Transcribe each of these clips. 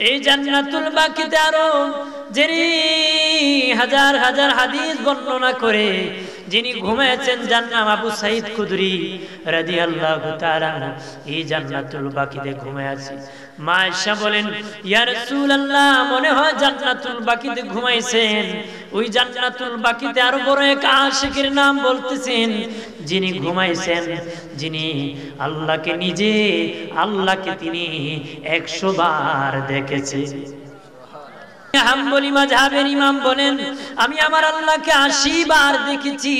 এই জান্নাতুল বাকিতে আরো যিনি হাজার হাজার হাদিস বর্ণনা করে যিনি ঘুমিয়েছেন জান্নাত আবু সাঈদ খুদরি রাদিয়াল্লাহু তাআলা এই জান্নাতুল বাকিতে ঘুমিয়ে আছে। মা আয়েশা বলেন, ইয়া রাসূলুল্লাহ, মনে হয় জান্নাতুল বাকিতে ঘুমাইছেন। ওই জান্নাতুল বাকিতে আরো বড় এক আশিকের নাম বলতেছেন, যিনি ঘুমাইছেন, যিনি আল্লাহকে তিনি 100 বার দেখেছেন। হাম্বলি মাযহাবের ইমাম বলেন, আমি আমার আল্লাহকে 80 বার দেখেছি।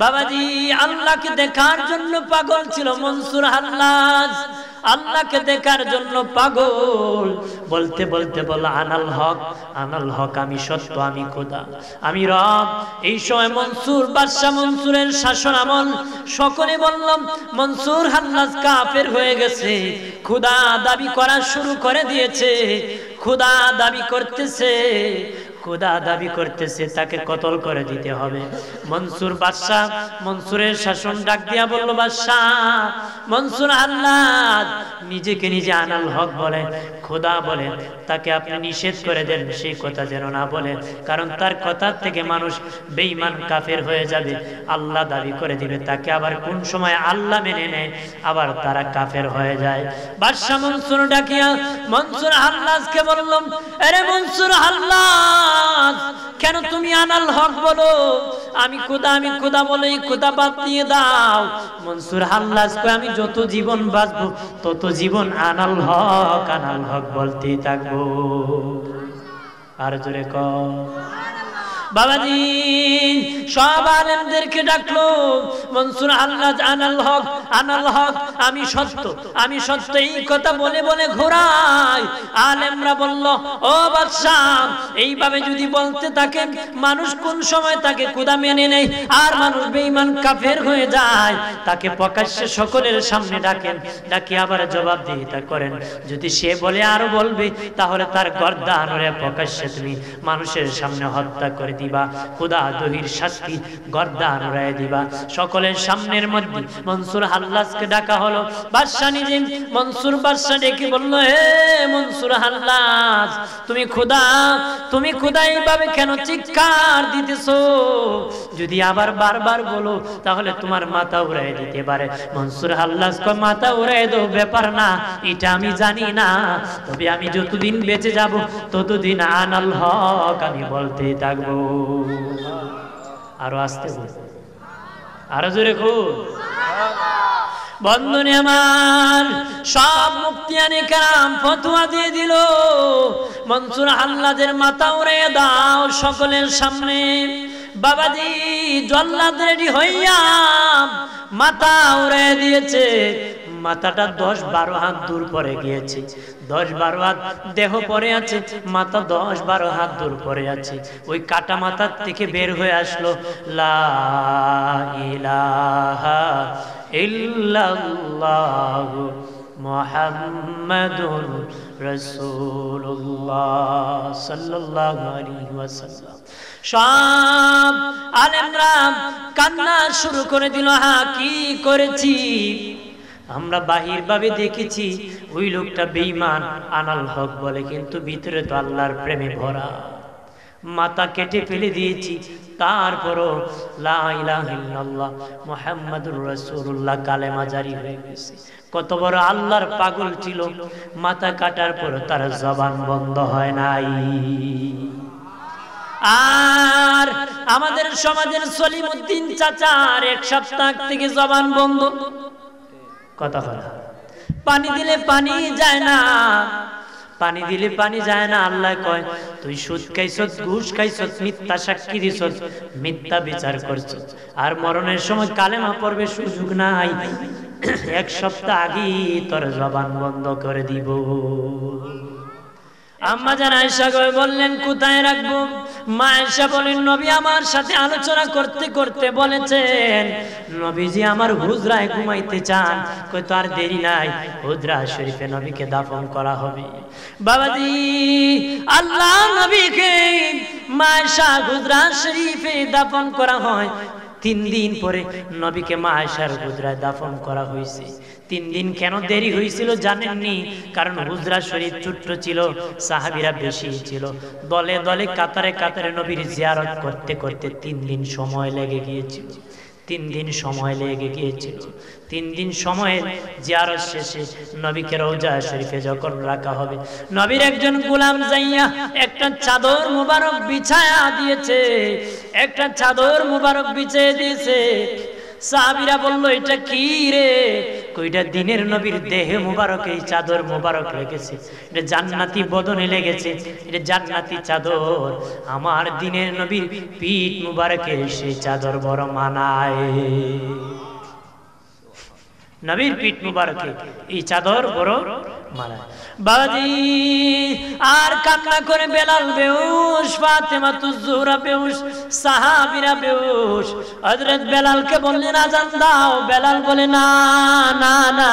বাবাজি, আল্লাহকে দেখার জন্য পাগল ছিল মনসুর হাল্লাজ, আল্লাহকে দেখার জন্য পাগল। বলতে বলতে বলল, আনাল হক, আমি সত্য, আমি খোদা, আমি রব। এই সময় মনসুর বাদশা মনসুরের শাসন আমল, সকলে বললাম মনসুর হাল্লাজ কাফের হয়ে গেছে, খোদা দাবি করা শুরু করে দিয়েছে, খোদা দাবি করতেছে, তাকে কতল করে দিতে হবে। মনসুর বাদশা মনসুরের শাসন ডাক দিয়া বলল, বাদশাহ, মনসুর হাল্লাজ নিজেকে নিজে আনাল হক বলে, খোদা বলে, তাকে আপনি নিষেধ করে দেন, সেই কথা যেন না বলে, কারণ তার কথা থেকে মানুষ বেঈমান কাফের হয়ে যাবে, আল্লাহ দাবি করে দিবে, তাকে আবার কোন সময় আল্লাহ মেনে নেয়, আবার তারা কাফের হয়ে যায়। বাদশা মনসুর ডাকিয়া মনসুর হাল্লাজকে বললাম, আরে মনসুর হাল্লাজ, কেন তুমি আনাল হক বলো, আমি খোদা বলে এই খোদা বাদ দিয়ে দাও। মনসুর হাল্লাজ কয়, আমি যত জীবন বাঁচবো তত জীবন আনাল হক বলতেই থাকবো। আর জোরে কও বাবাজি। সব আলেমদেরকে ডাকলো, মনসুর হাল্লাজ আনাল হক, আমি সত্য, এই কথা বলে বলে ঘোরায়। আলেমরা বলল, ও বাদশাহ, এইভাবে যদি বলতে থাকে, মানুষ কোন সময় তাকে খোদা মেনে নেয় আর মানুষ বেঈমান কাফের হয়ে যায়, তাকে প্রকাশ্যে সকলের সামনে ডাকেন, ডাকি আবার জবাবদিহিতা করেন। যদি সে বলে আরো বলবে, তাহলে তার গর্দান ওরে প্রকাশ্যে তুমি মানুষের সামনে হত্যা করে দিবা, খোদা দহির শাস্তি গর্দান উড়ায় দিবা। সকলের সামনের মধ্যে মনসুর হাল্লাজকে ডাকা হলো। বাদশা নিজে মনসুর বাদশা ডেকে বলল, হে মনসুর হাল্লাজ, তুমি খোদা এইভাবে কেন চিৎকার দিতেছো? যদি আবার বারবার বলো তাহলে তোমার মাথা উড়াই দিতে পারে। মনসুর হাল্লাজ কয়, মাথা উড়াই দাও, ব্যাপার না, এটা আমি জানি না, তবে আমি যতদিন বেঁচে যাব ততদিন আনাল হক আমি বলতে থাকবো। আরো আসতে বল, আরো জোরে খুব। বন্ধনে আমার সব মুফতিয়ানে কেরাম ফতোয়া দিয়ে দিল, মনসুর হাল্লাজের মাথা উড়িয়ে দাও সকলের সামনে। বাবাজি, জল্লাদ রেডি হইয়া মাথা উড়িয়ে দিয়েছে। মাথাটা 10-12 হাত দূর পরে গিয়েছে, 10-12 হাত দেহ পরে আছে, মাথা 10-12 হাত দূর পরে আছে। ওই কাটা মাথার থেকে বের হয়ে আসলো, লা ইলাহা ইল্লাল্লাহ মুহাম্মাদুর রাসূলুল্লাহ সাল্লাল্লাহু আলাইহি ওয়াসাল্লাম। সব আলেমরা কান্না শুরু করে দিল। কি করেছি আমরা বাহির ভাবে দেখেছি, ওই লোকটা বেঈমান আনাল হক বলে, কিন্তু ভিতরে তো আল্লাহর প্রেমে ভরা। মাথা কেটে ফেলে দিয়েছি, তারপরও লা ইলাহা ইল্লাল্লাহ মুহাম্মাদুর রাসূলুল্লাহ কালেমা জারি হয়ে গেছে। কত বড় আল্লাহর পাগল ছিল, মাথা কাটার পর তার জবান বন্ধ হয় নাই। আর আমাদের সমাজের সলিমউদ্দিন চাচার 1 সপ্তাহ থেকে জবান বন্ধ। কথা বলা, পানি দিলে পানি যায় না, পানি দিলে পানি যায় না। আল্লাহ কয়, তুই সুদ খাইছস, ঘুষ খাইছস, মিথ্যা সাক্ষী দিছস, মিথ্যা বিচার করছস, আর মরণের সময় কালেমা পড়বে সুযোগ নাই। 1 সপ্তাহ আগে তোর জবান বন্ধ করে দিব। আম্মা জান আয়েশা বললেন, কোথায় রাখবো? মা আয়েশা বলেন, নবী আমার সাথে আলোচনা করতে করতে বলেছেন, নবীজি আমার হুজরায় ঘুমাইতে চান। কই, তো আর দেরি নাই, হুজরা শরীফে নবীকে দাফন করা হবে। বাবাজি, আল্লাহ নবীকে মা আয়েশা হুজরা শরীফে দাফন করা হয়। 3 দিন পরে নবীকে মা আয়েশার হুজরায় দাফন করা হয়েছে। 3 দিন কেন দেরি হয়েছিল জানেননি? কারণ হুজরা শরীফ ছোট্ট ছিল, সাহাবীরা বেশি ছিল। দলে দলে কাতারে কাতারে নবীর জিয়ারত করতে করতে 3 দিন সময় লেগে গিয়েছিল। 3 দিন সময় লেগে গিয়েছিল। 3 দিন সময়ের জিয়ারত শেষে নবীকে রওজা শরীফে যখন রাখা হবে, নবীর একজন গোলাম যাইয়া একটা চাদর মুবারক বিছায়া দিয়েছে, একটা চাদর মুবারক বিছিয়ে দিয়েছে। সাহাবীরা বলল, এটা কি রে? কইটা দিনের নবীর দেহে মুবারক এই চাদর মুবারক লেগেছে, এটা জান্নাতি বদনে লেগেছে, এটা জান্নাতি চাদর। আমার দিনের নবীর পিঠ মুবারকে সেই চাদর বড় মানায়। নবীর পিঠ মুবারকে এই চাদর বড় মানায়। বাবাজি আর কান্না করে বেলাল বেহুশ, ফাতেমাতুজ জোহরা বেহুশ, সাহাবীরা বেহুশ। হযরত বেলালকে বললেন আজান দাও। বেলাল বলে না না না,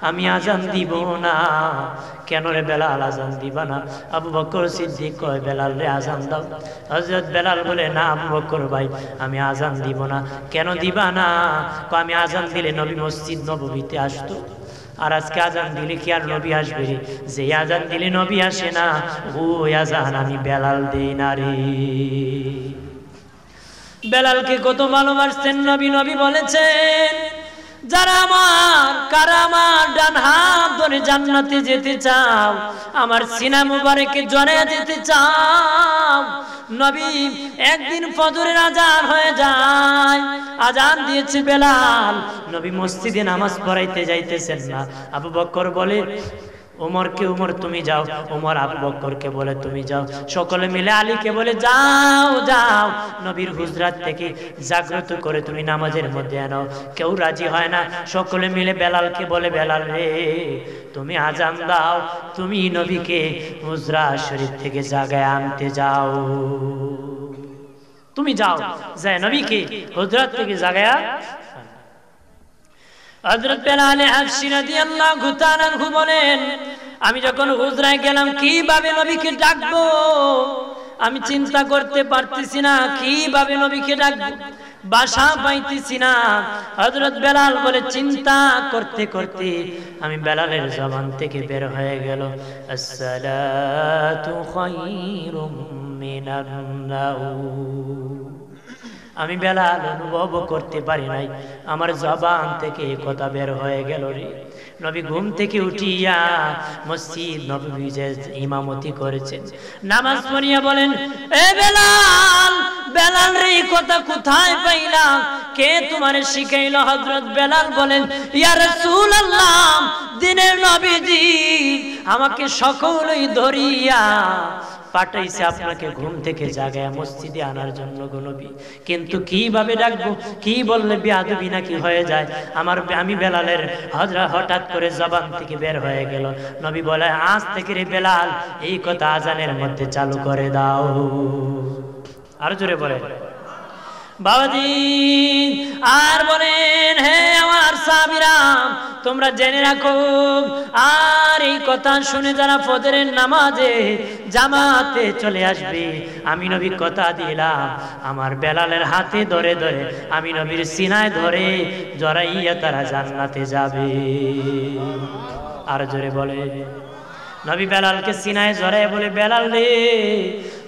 আমি আজান দিব না। কেন রে বেলাল আজান দিবা না? আবু বকর সিদ্দিক কয়, বেলাল রে আজান দাও। হযরত বেলাল বলে, না আবু বকর ভাই, আমি আজান দিব না। কেন দিবা না? কয়, আমি আজান দিলে নবী মসজিদ নববীতে আসতো, আর আজকে আজান দিলে কি আর নবী আসবে? যে আজান দিলে নবী আসে না, ওই আজান আমি বেলাল দেই না রে। বেলালকে কত ভালোবাসতেন নবী। নবী বলেছেন, যারা কারা আমার ডান হাত ধরে জান্নাতে যেতে চাও, আমার সিনা মুবারকে জড়ায় যেতে চাও। নবী একদিন ফজরের আজান হয়ে যায়, আজান দিয়েছে বেলাল, নবী মসজিদে নামাজ পড়াইতে যাইতেছেন না। আবু বকর বলে ওমরকে, ওমর তুমি যাও। ওমর আবু বকরকে বলে তুমি যাও। সকলে মিলে আলীকে বলে যাও যাও, নবীর হুজরাত থেকে জাগ্রত করে তুমি নামাজের মধ্যে আনো। কেউ রাজি হয় না। সকলে মিলে বেলালকে বলে, বেলাল রে তুমি আজান দাও, তুমি নবীকে হুজরাত শরীফ থেকে জাগায় আনতে যাও। তুমি যাও, যায় নবীকে হুজরাত থেকে জাগায়া। হযরত বেলাল হাবশী রাদিয়াল্লাহু তাআলা আনহু বলেন, আমি যখন হুজরায় গেলাম কিভাবে নবীকে ডাকবো আমি চিন্তা করতে পারতেছি না, কিভাবে নবীকে ডাকবো, ভাষা পাইতেছি না। হযরত বেলাল বলে, চিন্তা করতে করতে আমি বেলালের জবান থেকে বের হয়ে গেল, আসসালাতু খায়রুম মিনান নাওম। আমি বেলাল অনুভব করতে পারি নাই, আমার জবান থেকে কথা বের হয়ে গেল রে। নবী ঘুম থেকে উঠিয়া মসজিদ নববীতে ইমামতি করেছেন, নামাজ পড়িয়া বলেন, এ বেলাল, বেলাল রে কথা কোথায় পাইলা? কে তোমারে শিখাইলো? হযরত বেলাল বলেন, ইয়া রাসূলুল্লাহ, দিনের নবীজি আমাকে সকলেই ধরিয়া পাঠাইছে আপনাকে ঘুম থেকে জাগায় মসজিদে আনার জন্য গো নবী। কিন্তু কিভাবে ডাকবো, কি বললে বেয়াদবি নাকি হয়ে যায়? আমি বেলালের হঠাৎ করে জবান থেকে বের হয়ে গেল। নবী বলে, আজ থেকে রে বেলাল এই কথা আজানের মধ্যে চালু করে দাও। আর জোরে বলে বাবাজি। আর বলেন, হে আমার সাহাবীরা, তোমরা জেনে রাখো, আর এই কথা শুনে যারা ফজরের নামাজে জামাতে চলে আসবে, আমি নবী কথা দিলাম, আমার বেলালের হাতে ধরে ধরে আমি নবীর সিনায় ধরে জড়াইয়া তারা জান্নাতে যাবে। আর জোরে বলে নবী বেলালকে সিনায় জড়ায় বলে, বেলাল রে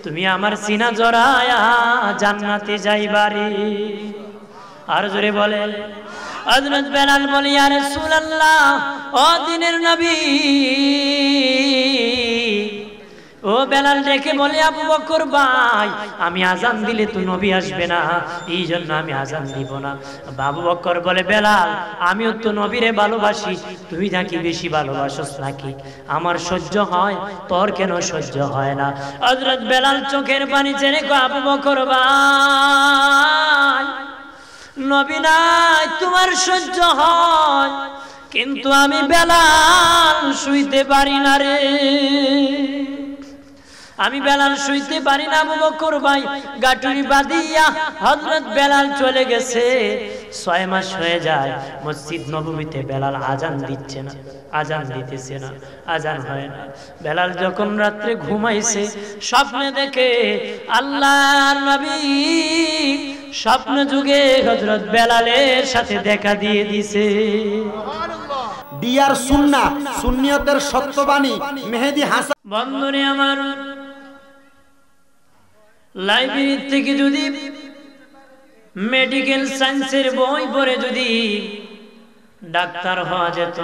তুমি আমার সিনা জড়ায়া জান্নাতে যাইবারে। আর জোরে বলে হযরত বেলাল বলে, ইয়া রাসূলুল্লাহ, ও দিনের নবী। ও বেলাল ডেকে বলে, আবু বকর ভাই, আমি আজান দিলে তো নবী আসবে না, এই জন্য আমি আজান দিব না। আবু বকর বলে, বেলাল আমিও তো নবীরে ভালোবাসি, তুই নাকি বেশি ভালোবাসস নাকি? আমার সহ্য হয়, তোর কেন সহ্য হয় না? হযরত বেলাল চোখের পানি ছেড়ে কয়, আবু বকর ভাই, নবী নাই তোমার সহ্য হয়, কিন্তু আমি বেলাল শুইতে পারি না রে, আমি বেলাল শুইতে পারি না। আবু বকর ভাই গাটুরি বাঁধিয়া হযরত বেলাল চলে গেছে। 6 মাস হয়ে যায়, মসজিদ নববীতে বেলাল আজান দিচ্ছে না, আজান দিতেছে না, আজান হয় না। বেলাল যখন রাত্রে ঘুমাইছে, স্বপ্নে দেখে আল্লাহর নবী স্বপ্ন যুগে হযরত বেলালের সাথে দেখা দিয়ে দিছে। ডিয়ার সুন্নাহ সুন্নিয়তের সত্যবাণী মেহেদী হাসান। বন্ধুরে আমার, লাইব্রেরি থেকে যদি মেডিকেল সায়েন্সের বই পড়ে যদি ডাক্তার হওয়া যেত,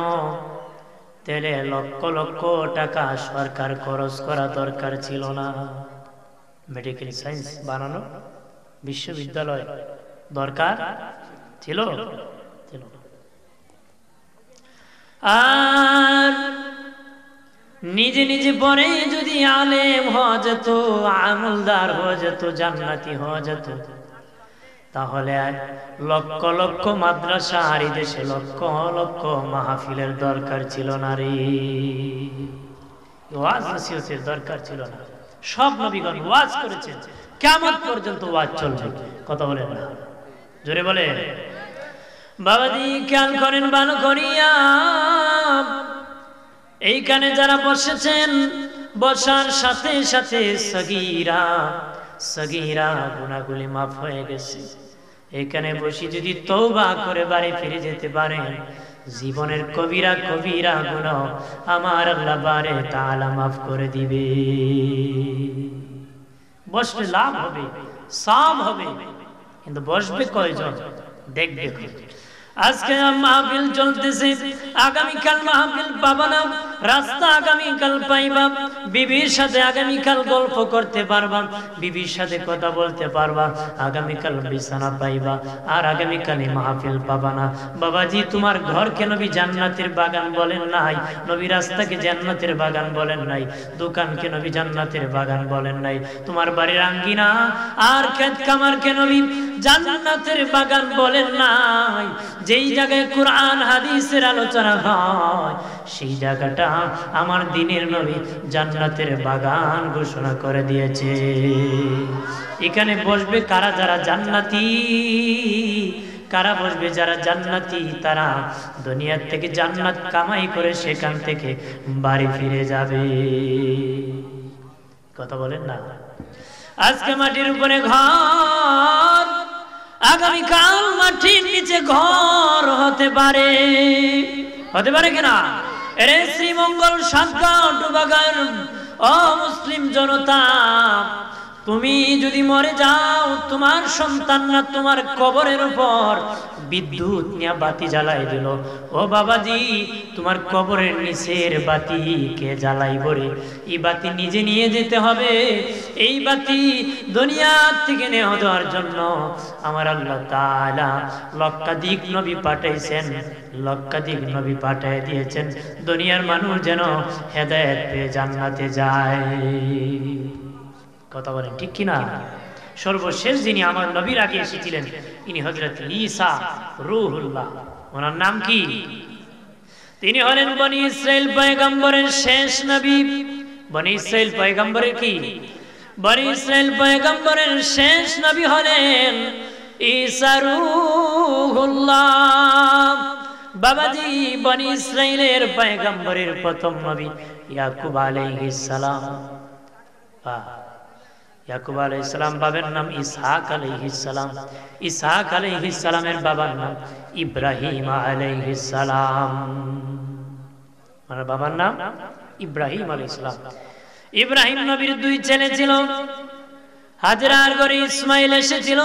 তাহলে লক্ষ লক্ষ টাকা সরকার খরচ করা দরকার ছিল না। মেডিকেল সায়েন্স বানানো বিশ্ববিদ্যালয় দরকার ছিল। আর নিজে নিজে পরে যদি আলেম হওয়া যেত, আমলদার হওয়া যেত, জান্নাতি হওয়া যেত, তাহলে লক্ষ লক্ষ মাদ্রাসা আর এই দেশে লক্ষ লক্ষ মাহফিলের দরকার ছিল না রে, ওয়াজ নসিহতের দরকার ছিল না। সব নবীগণ ওয়াজ করেছেন, কিয়ামত পর্যন্ত ওয়াজ চলবে। কথা বলেন না, জোরে বলে। বাবাজি খেয়াল করেন ভালো করিয়া, এইখানে যারা বসেছেন, বসার সাথে সাথে সগীরা সগীরা গুনাহগুলি মাফ হয়ে গেছে। এখানে বসে যদি তওবা করে বাড়ি ফিরে যেতে পারেন, জীবনের কবিরা কবিরা গুনাহ আমার আল্লাহ বারে তাআলা মাফ করে দিবে। বসলে লাভ হবে, সওয়াব হবে, কিন্তু বসবে কয়জন দেখবে। আজকে মাহফিল চলতেছে, আগামীকাল মাহফিল পাবা না, রাস্তা আগামীকাল পাইবা, বিবির সাথে আগামীকাল গল্প করতে পারবা, বিবির সাথে কথা বলতে পারবা, আগামীকাল বিছানা পাইবা, আর আগামীকালে মাহফিল পাবা না। বাবাজি তোমার ঘরকে নবী জান্নাতের বাগান বলেন নাই, নবী রাস্তাকে জান্নাতের বাগান বলেন নাই, দোকানকে নবী জান্নাতের বাগান বলেন নাই, তোমার বাড়ির আঙ্গিনা আর ক্ষেত খামারকে নবী জান্নাতের বাগান বলেন নাই। যেই জায়গায় কোরআন হাদিসের আলোচনা হয়, সেই জায়গাটা আমার দ্বীনের নবী জান্নাতের বাগান ঘোষণা করে দিয়েছে। এখানে বসবে কারা? যারা জান্নাতি। কারা বসবে? যারা জান্নাতি। তারা দুনিয়ার থেকে জান্নাত কামাই করে সেখান থেকে বাড়ি ফিরে যাবে। কথা বলেন না। আজকে মাটির উপরে ঘর, আগামীকাল মাটির নিচে ঘর হতে পারে। হতে পারে কিনা? এরে শ্রীমঙ্গল সাতগাঁও ডুবাগার ও মুসলিম জনতা, তুমি যদি মরে যাও, তোমার সন্তানরা তোমার কবরের উপর বিদ্যুৎ নিয়ে বাতি জ্বালাই দিল। ও বাবাজি, তোমার কবরের নিচের বাতি কে জ্বালাইব রে? এই বাতি নিজে নিয়ে যেতে হবে। এই বাতি দুনিয়া থেকে নেওয়া দেওয়ার জন্য আমার আল্লাহ তাআলা লক্ষাধিক নবী পাঠাইছেন, লক্ষাধিক নবী পাঠিয়ে দিয়েছেন, দুনিয়ার মানুষ যেন হেদায়েত পেয়ে জান্নাতে যায়। কথা বলেন ঠিক কিনা? সর্বশেষ যিনি আমার নবীর আগে এসেছিলেন, ইনি হযরত ঈসা রূহুল্লাহ। ওনার নাম কি? তিনি হলেন বনি ইসরাইল পয়গম্বরের শেষ নবী। বনি ইসরাইল পয়গম্বরের কি? বনি ইসরাইল পয়গম্বরের শেষ নবী হলেন ঈসা রূহুল্লাহ। বাবাজি, বনি ইসরাইলের পয়গম্বরের প্রথম নবী ইয়াকুব আলাইহিস সালাম। ইয়াকুব আলাইহিস সালাম বাবার নাম ইসহাক আলাইহিস সালাম। ইসহাক আলাইহিস সালামের বাবার নাম ইব্রাহিম আলাইহিস সালাম। মানে বাবার নাম ইব্রাহিম আলাইহিস সালাম। ইব্রাহিম নবীর দুই ছেলে ছিল, হাজরার ঘরে ইসমাইল এসেছিল।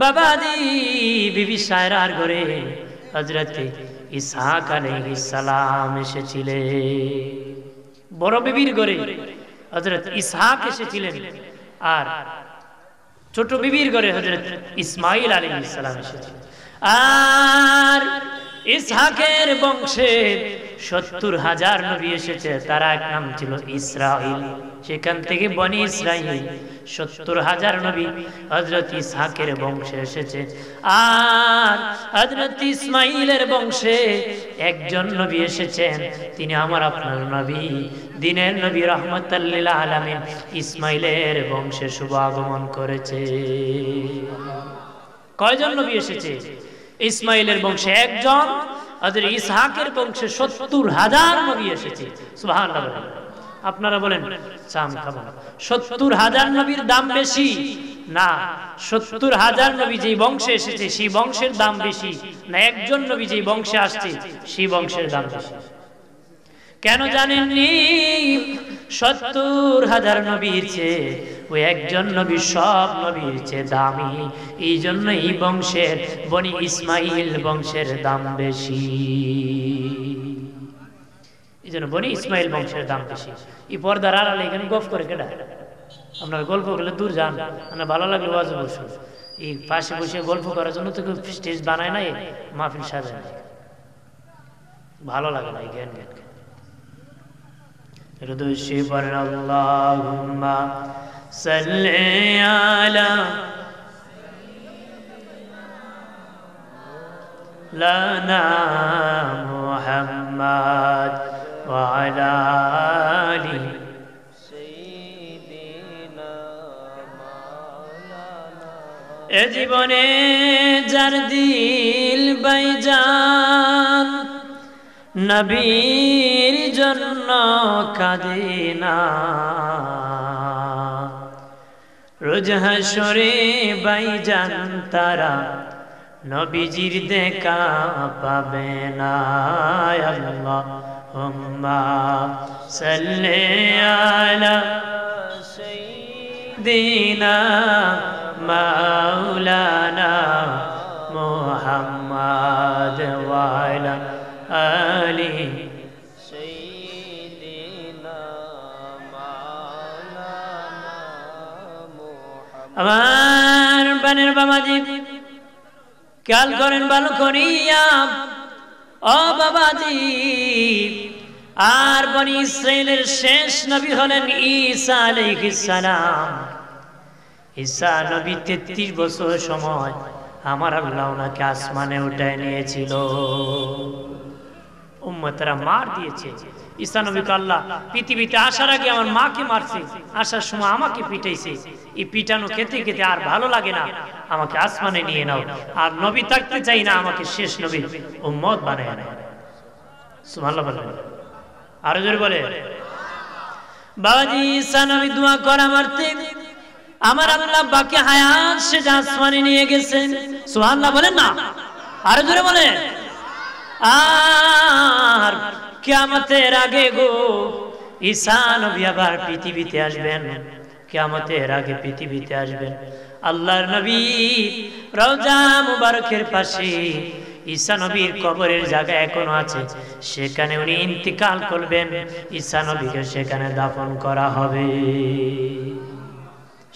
বাবাজি, বিবি সায়রার ঘরে হযরত ইসহাক আলাইহিস সালাম এসেছিলেন। বড় বিবির ঘরে হযরত ইসহাক এসেছিলেন, আর ছোট বিবির ঘরে হযরত ইসমাইল আলাইহিস সালাম এসেছিলেন। আর ইসহাকের বংশে ৭০,০০০ নবী এসেছে, তার এক নাম ছিল ইসরাইল। সেখান থেকে বনি ইসরাইল ৭০,০০০ নবী হযরত ইসহাকের বংশে এসেছে। আর হযরত ইসমাইলের বংশে একজন নবী এসেছেন, তিনি আমার আপনার নবী, দ্বীনের নবী, রাহমাতাল লিল আলামিন। ইসমাইলের বংশে শুভ আগমন করেছে। কয়জন নবী এসেছে? ইসমাইলের বংশে একজন, হযরত ইসহাকের বংশে ৭০,০০০ নবী এসেছে। সুবহানাল্লাহ। আপনারা বলেন চাম খাবো না। 70,000 নবীর দাম বেশি না 70,000 নবী যেই বংশে এসেছে সেই বংশের দাম বেশি না একজন নবী যেই বংশে আসছে সেই বংশের দাম বেশি? কেন জানেননি? 70,000 নবীর চেয়ে ওই একজন নবী সব নবীর চেয়ে দামি। এই জন্য এই বংশের বনি ইসমাইল বংশের দাম বেশি। এই জন্য বনি ইসমাইল বংশের দাম বেশি। এই পর্দার আড়ালে এখানে গল্প করে কেডা? আপনার গল্প করলে দূর যান, আপনার ভালো লাগলে ওয়াজ বসুন। এই পাশে বসে গল্প করার জন্য তো কেউ স্টেজ বানায় নাই, মাহফিল সাজায় নাই, ভালো লাগে না। জ্ঞান জ্ঞান হৃদয় পড়েন আল্লাহুম্মা সাল্লি আলা লানা মুহাম্মাদ ওয়া আলা আলি সাইয়্যিদিনা মাওলানা। এ জীবনে যার দিল বাইজান নবীর জন্য কাঁদে না, রোজ হাসরে বাইজান তারা নবীজির দেখা পাবে না। আল্লাহুম্মা সাল্লি আলা সাইয়্যিদিনা মাওলানা মুহাম্মাদ ওয়া আলা আলি সাইয়্যিদিনা মাওলানা মুহাম্মাদ। আমার বানের বাবাজি খেয়াল করেন ভালো করিয়া, ও বাবাজি। আর বনি ইসরাইলের শেষ নবী হলেন ঈসা আলাইহিস সালাম। ঈসা নবী 33 বছর সময় আমার আল্লাহ ওনাকে আসমানে উঠায় নিয়েছিল। উম্মতরা মার দিয়েছে। ঈসা নবীকে আল্লাহ পৃথিবীতে আসার আগে আমার মাকে মারছে, আসার সময় আমাকে পিটাইছে। এই পিটানো খেতে খেতে আর ভালো লাগে না, আমাকে আসমানে নিয়ে নাও। আর নবী থাকতে চাই না, আমাকে শেষ নবীর উম্মত বানায় আনে। সুবহানাল্লাহ বলেন, আরো জোরে বলে। বাবাজি ঈসা নবী দোয়া করা মারতে আমার আল্লাহ বাকি হায়াত সে আসমানে নিয়ে গেছেন। সুবহানাল্লাহ বলেন না, আরো জোরে বলে। আর কিয়ামতের আগে গো ঈসা নবী আবার পৃথিবীতে আসবেন। কিয়ামতের আগে পৃথিবীতে আসবেন। আল্লাহর নবী রওজা মুবারকের পাশে ঈসা নবীর কবরের জায়গা এখনো আছে, সেখানে উনি ইন্তিকাল করবেন। ঈসা নবীকে সেখানে দাফন করা হবে,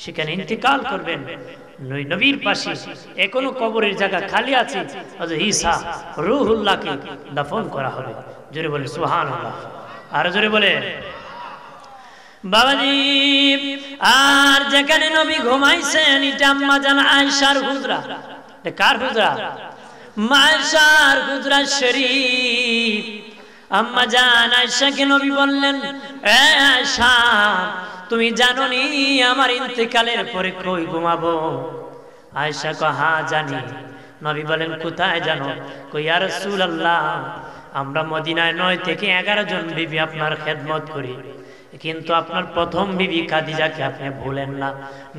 সেখানে ইন্তিকাল করবেন। নবীর পাশে এখনো কবরের জায়গা খালি আছে, ঈসা রূহুল্লাহকে দাফন করা হবে। জোরে বলে সুবহানাল্লাহ, আর জোরে বলে বাবাজি। আর যেখানে নবী ঘুমাইছেন এটা আম্মা জান আয়েশার হুজরা। কার হুজরা? আয়েশার হুজরা শরীফ। আম্মা জান আয়েশাকে নবী বললেন, এ আয়েশা তুমি জানো নি আমার ইন্তেকালের পরে কই ঘুমাবো? আয়েশা কয় হ্যাঁ জানি। নবী বলেন কোথায় জানো? কই ইয়া রাসূলুল্লাহ আমরা মদিনায় 9 থেকে 11 জন বিবি আপনার খেদমত করি, কিন্তু আপনার প্রথম বিবি খাদিজাকে আপনি ভুলেন না।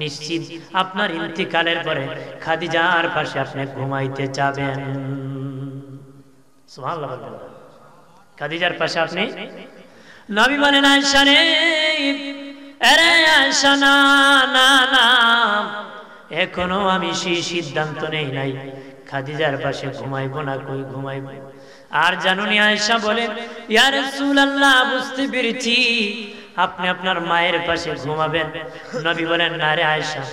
নিশ্চিত আপনার ইন্তিকালের পরে খাদিজার পাশে আপনি ঘুমাইতে যাবেন। সুবহানাল্লাহ, খাদিজার পাশে আপনি। নবী বলেন আয়েশা রে, আরে আয়েশা না না না, এখনো আমি সেই সিদ্ধান্ত নেই নাই খাদিজার পাশে ঘুমাইবো না কই ঘুমাইবো। আর জানুনি আয়েশা বলেন ইয়া রাসূলুল্লাহ বুঝতে পেরেছি আপনি আপনার মায়ের পাশে ঘুমাবেন। নবী বলেন না রে আয়েশা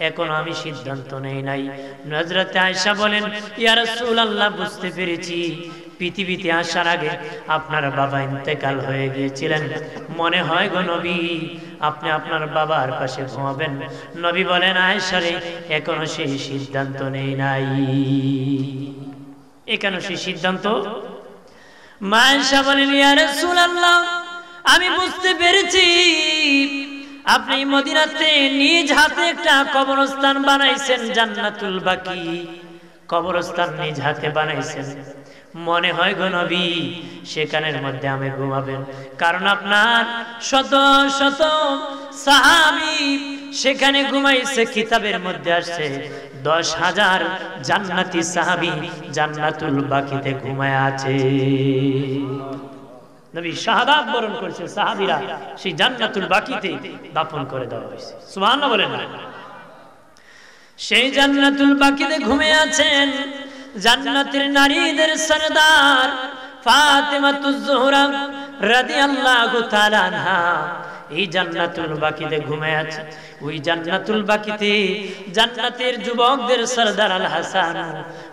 এখনো আমি সিদ্ধান্ত নেই নাই। হযরত আয়েশা বলেন ইয়া রাসূলুল্লাহ বুঝতে পেরেছি পৃথিবীতে আসার আগে আপনার বাবা ইন্তেকাল হয়ে গিয়েছিলেন, মনে হয় গো নবী আপনি আপনার বাবার পাশে ঘুমাবেন। নবী বলেন আয়েশা রে এখনো সেই সিদ্ধান্ত নেই নাই, এখনো সেই সিদ্ধান্ত। মা আয়েশা বলেন ইয়া রাসূলুল্লাহ আমি বুঝতে পেরেছি আপনি মদিনাতে নিজ হাতে একটা কবরস্থান বানাইছেন, জান্নাতুল বাকি কবরস্থান নিজ হাতে বানাইছেন। মনে হয় গো নবী সেখানের মধ্যে আমি ঘুমাবেন, কারণ আপনার শত শত সাহাবী সেখানে ঘুমাইছে। কিতাবের মধ্যে আসছে 10,000 জান্নাতি সাহাবী জান্নাতুল বাকিতে ঘুমায় আছে। নবী শাহাদাত বরণ করেছে, সাহাবীরা সেই জান্নাতুল বাকিতে দাফন করে দেওয়া হয়েছে। সুবহানাল্লাহ বলেন না? সেই জান্নাতুল বাকিতে ঘুমিয়ে আছেন জান্নাতের নারীদের সরদার ফাতেমাতুজ জোহরা রাদিয়াল্লাহু তাআলা আনহা। এই জান্নাতুল বাকিতে ঘুমিয়ে আছে। ওই জান্নাতুল বাকিতে জান্নাতের যুবকদের সরদার আল হাসান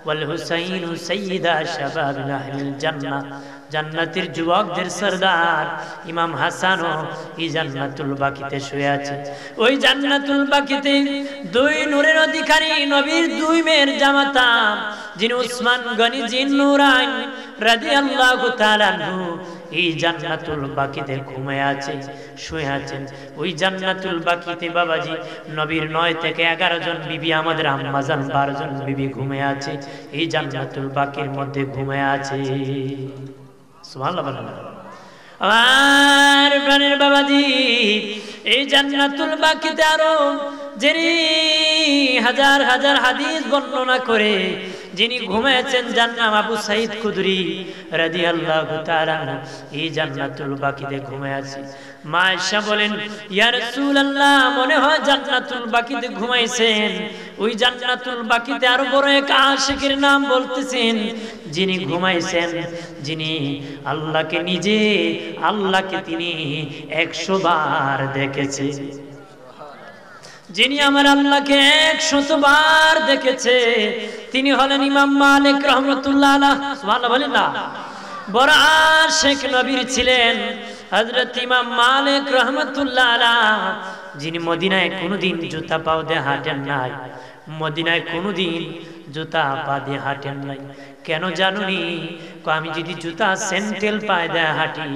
ওয়াল হুসাইন সাইয়্যিদা শাবাবিল আহলিল জান্নাহ, জান্নাতের যুবকদের সরদার ইমাম হাসানও এই জান্নাতুল বাকিতে শুয়ে আছে। ওই জান্নাতুল বাকিতে দুই নূরের অধিকারী নবীর দুই মেয়ের জামাতা যিনি উসমান গনি জিন নূরাইন রাদিয়াল্লাহু তাআলা আনহু এই জান্নাতুল বাকিতে ঘুমিয়ে আছে, শুয়ে আছেন। ওই জান্নাতুল বাকিতে বাবাজি নবীর 9 থেকে 11 জন বিবি, আমাদের আম্মা জান 12 জন বিবি ঘুমিয়ে আছে। এই জান্নাতুল বাকির মধ্যে ঘুমিয়ে আছে। সুবহানাল্লাহ বলেন। আমার প্রাণের বাবাজি এই জান্নাতুল বাকিতে আরো যিনি হাজার হাজার হাদিস বর্ণনা করে যিনি ঘুমিয়েছেন জান্নাত আবু সাঈদ খুদরি রাদিয়াল্লাহু তাআলা এই জান্নাতুল বাকিতে ঘুমিয়ে আছে। মা আয়েশা বলেন, ইয়া রাসূলুল্লাহ, মনে হয় জান্নাতুল বাকিতে ঘুমাইছেন। ওই জান্নাতুল বাকিতে আরো বড় এক আশিকের নাম বলতেছেন, যিনি ঘুমাইছেন, যিনি আল্লাহকে তিনি 100 বার দেখেছে, যিনি আমার আল্লাহকে 100 বার দেখেছে, তিনি হলেন ইমাম মালিক রাহমাতুল্লাহ আলাইহি। সুবহানাল্লাহ বলেন না? বড় আশিক নবীর ছিলেন হযরত ইমাম মালিক রাহমাতুল্লাহ আলাইহি, যিনি মদিনায় কোনোদিন জুতা পাও দিয়ে হাঁটেন নাই, মদিনায় কোনোদিন জুতা পা দিয়ে হাঁটেন নাই। কেন জানুনি? আমি যদি জুতা স্যান্ডেল পায়ে দিয়ে হাঁটি,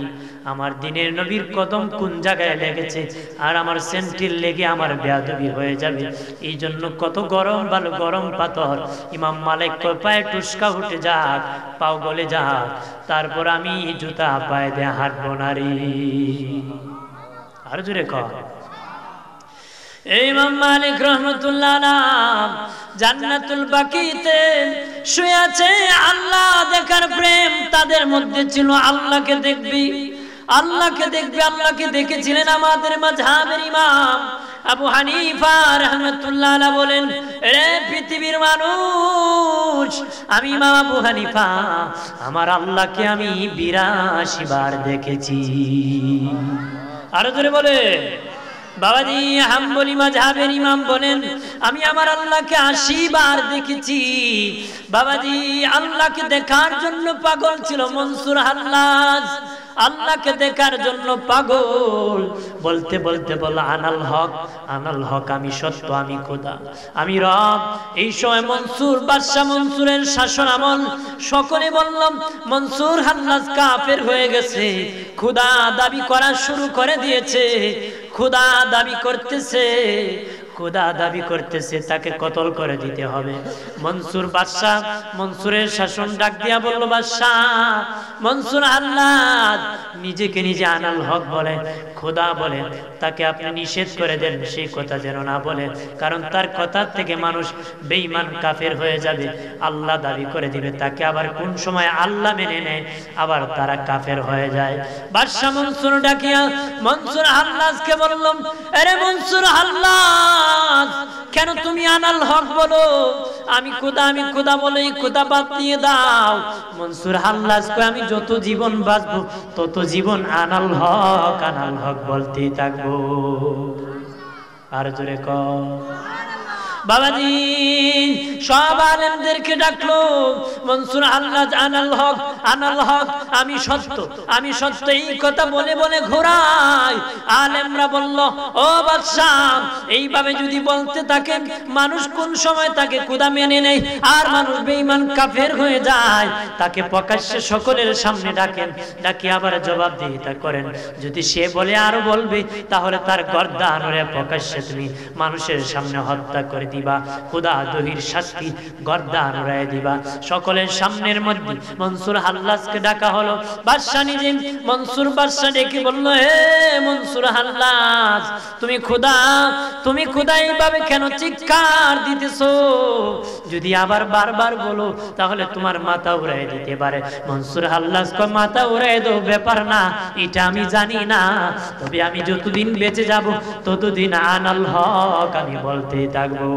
আমার দিনের নবীর কদম কোন জায়গায় লেগেছে আর আমার স্যান্ডেল লেগে আমার বেয়াদবি হয়ে যাবে। এই জন্য কত গরম ভালো গরম পাথর ইমাম মালিক পায়ে টুসকা উঠে যাক, পাও গলে যাক, তারপর আমি জুতা পায়ে দিয়ে হাঁটবো না রে। আর জোরে কর। ইমাম মালিক রাহমাতুল্লাহ আলাইহি জান্নাতুল বাকিতে শুয়ে আছে। আল্লাহ দেখার প্রেম তাদের মধ্যে ছিল। আল্লাহকে দেখবি, আল্লাহকে দেখবি, আল্লাহকে দেখেছিলেন আমাদের মাযহাবের ইমাম আবু হানিফা রাহমাতুল্লাহ আলাইহি বলেন, রে পৃথিবীর মানুষ, আমি ইমাম আবু হানিফা আমার আল্লাহকে আমি 82 বার দেখেছি। আরো জোরে বলে বাবাজি। হাম্বলি মাযহাবের ইমাম বলেন, আমি আমার আল্লাহকে 80 বার দেখেছি। বাবাজি আল্লাহকে দেখার জন্য পাগল ছিল মনসুর হাল্লাজ, আল্লাহকে দেখার জন্য পাগল। বলতে বলতে বল, আনাল হক, আনাল হক, আমি সত্য, আমি খোদা, আমি রব। এই সময় মনসুর বাদশাহ মনসুরের শাসন আমল, সকলে বললাম মনসুর হাল্লাজ কাফের হয়ে গেছে, খোদা দাবি করা শুরু করে দিয়েছে, খোদা দাবি করতেছে, খোদা দাবি করতেছে, তাকে কতল করে দিতে হবে। মনসুর বাদশাহ মনসুরের শাসন ডাক দিয়া বলল, বাদশাহ মনসুর হাল্লাজ নিজেকে নিজে আনাল হক বলে, খোদা বলে, তাকে আপনি নিষেধ করে দেন, সেই কথা যেন না বলে, কারণ তার কথার থেকে মানুষ বেঈমান কাফের হয়ে যাবে, আল্লাহ দাবি করে দিবে, তাকে আবার কোন সময় আল্লাহ মেনে নেয়, আবার তারা কাফের হয়ে যায়। বাদশাহ মনসুর ডাকিয়া মনসুর হাল্লাজকে বললাম, আরে মনসুর হাল্লাজ, কেন তুমি আনাল হক বলো? আমি খোদা বলে এই খোদা বাদ দিয়ে দাও। মনসুর হাল্লাজ কয়, আমি যত জীবন বাঁচবো তত জীবন আনাল হক বলতেই থাকবো। আর জোরে কর। বাবাজি সব আলেমদেরকে ডাকলো, মনসুর হাল্লাজ আনাল হক, আনাল হক, আমি সত্য, আমি সত্য, এই কথা বলে বলে ঘোরায়। আলেমরা বলল, ও বাদশাহ, এইভাবে যদি বলতে থাকেন মানুষ কোন সময় তাকে খোদা মেনে নেয় আর মানুষ বেঈমান কাফের হয়ে যায়, তাকে প্রকাশ্যে সকলের সামনে ডাকেন, ডাকি আবার জবাবদিহিতা করেন। যদি সে বলে আরো বলবে, তাহলে তার গর্দান প্রকাশ্যে তুমি মানুষের সামনে হত্যা করে দিবা, খোদা দহির শাস্তি গর্দান উড়াইয়া দিবা। সকলের সামনের মধ্যে মনসুর হাল্লাজকে ডাকা হলো। বাদশা নিজে মনসুর বাদশা ডেকে বলল, হে মনসুর হাল্লাজ, তুমি খোদা এইভাবে কেন চিৎকার দিতেছো? যদি আবার বারবার বলো তাহলে তোমার মাথা উড়াই দিতে পারে। মনসুর হাল্লাজ কয়, মাথা উড়াই দাও ব্যাপার না, এটা আমি জানি না, তবে আমি যতদিন বেঁচে যাব ততদিন আনাল হক আমি বলতে থাকবো।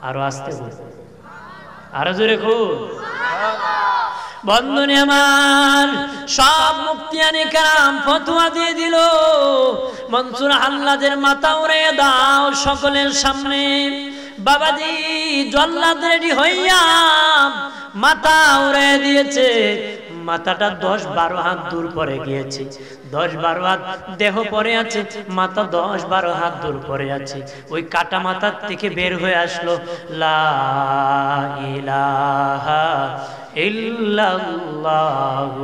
আরো আসতে বল, আরো জোরে খুব। বন্ধনে আমার সব মুফতিয়ানে কেরাম ফতোয়া দিয়ে দিল, মনসুর হাল্লাজের মাথা উড়াইয়া দাও সকলের সামনে। বাবাজি জল্লাদ রেডি হইয়া মাথা উড়াইয়া দিয়েছে। মাথাটা 10-12 হাত দূর পরে গিয়েছে, 10-12 হাত দেহ পরে আছে, মাথা 10-12 হাত দূর পরে আছে। ওই কাটা মাথার থেকে বের হয়ে আসলো, লা ইলাহা ইল্লাল্লাহু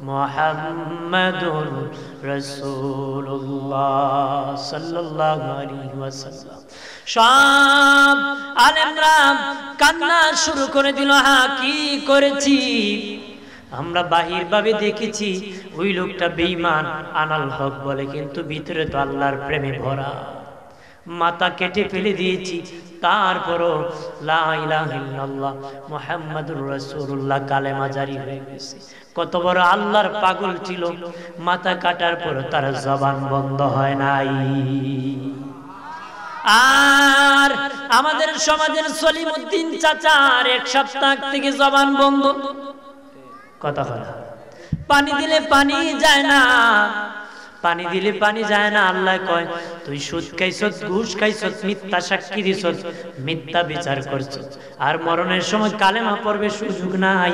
মুহাম্মাদুর রাসূলুল্লাহ সাল্লাল্লাহু আলাইহি ওয়াসাল্লাম। সব আলেমরা কান্না শুরু করে দিল। হ্যাঁ, কি করেছি আমরা? বাহির ভাবে দেখেছি ওই লোকটা বেঈমান, আনাল হক বলে, কিন্তু ভিতরে তো আল্লাহর প্রেমে ভরা। মাথা কেটে ফেলে দিয়েছি, তারপরও লা ইলাহা ইল্লাল্লাহ মুহাম্মাদুর রাসূলুল্লাহ কালেমা জারি হয়ে গেছে। কত বড় আল্লাহর পাগল ছিল, মাথা কাটার পর তার জবান বন্ধ হয় নাই। আর আমাদের সমাজের সলিমউদ্দিন চাচার 1 সপ্তাহ থেকে জবান বন্ধ। কথা বলা, পানি দিলে পানি যায় না, পানি দিলে পানি যায় না। আল্লাহ কয়, তুই সুদ খাইছস, ঘুষ খাইছস, মিথ্যা সাক্ষী দিছস, মিথ্যা বিচার করছস, আর মরণের সময় কালেমা পড়বে সুযোগ নাই।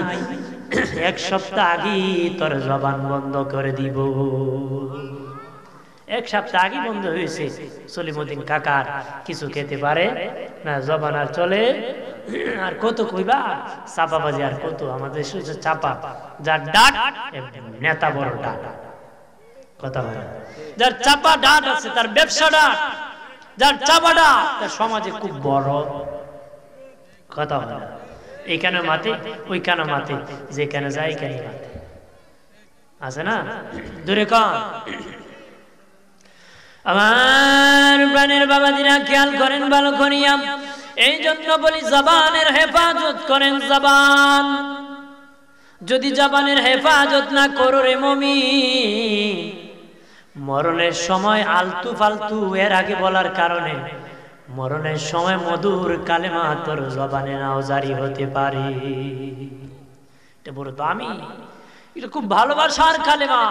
1 সপ্তাহ আগে তোর জবান বন্ধ করে দিব। 1 সপ্তাহ আগে বন্ধ হয়েছে। সলিমউদ্দিন কাকার কিছু খেতে পারে না, জবান আর চলে। আর কত কইবা চাপাবাজি, আর কত আমাদের চাপা, যার ডাক নেতা বড় ডাক। কথা বলে, যার চাপা ডাক আছে তার ব্যবসা ডাক, যার চাপা ডাক তার সমাজে খুব বড়। কথা বলে, এইখানে মাতে ওইখানে মাতে, যেখানে যায় এখানে মাতে, আছে না? দূরে কম। আমার প্রাণের বাবাজিরা খেয়াল করেন ভালো করিয়া, এই জন্য বলি জবানের হেফাজত করেন। জবান যদি জবানের হেফাজত না করো রে মুমিন, মরণের সময় আলতু ফালতু এর আগে বলার কারণে মরণের সময় মধুর কালেমা তোর জবানে নাও জারি হতে পারে। এটা বড় দামি, এটা খুব ভালোবাসার কালেমা।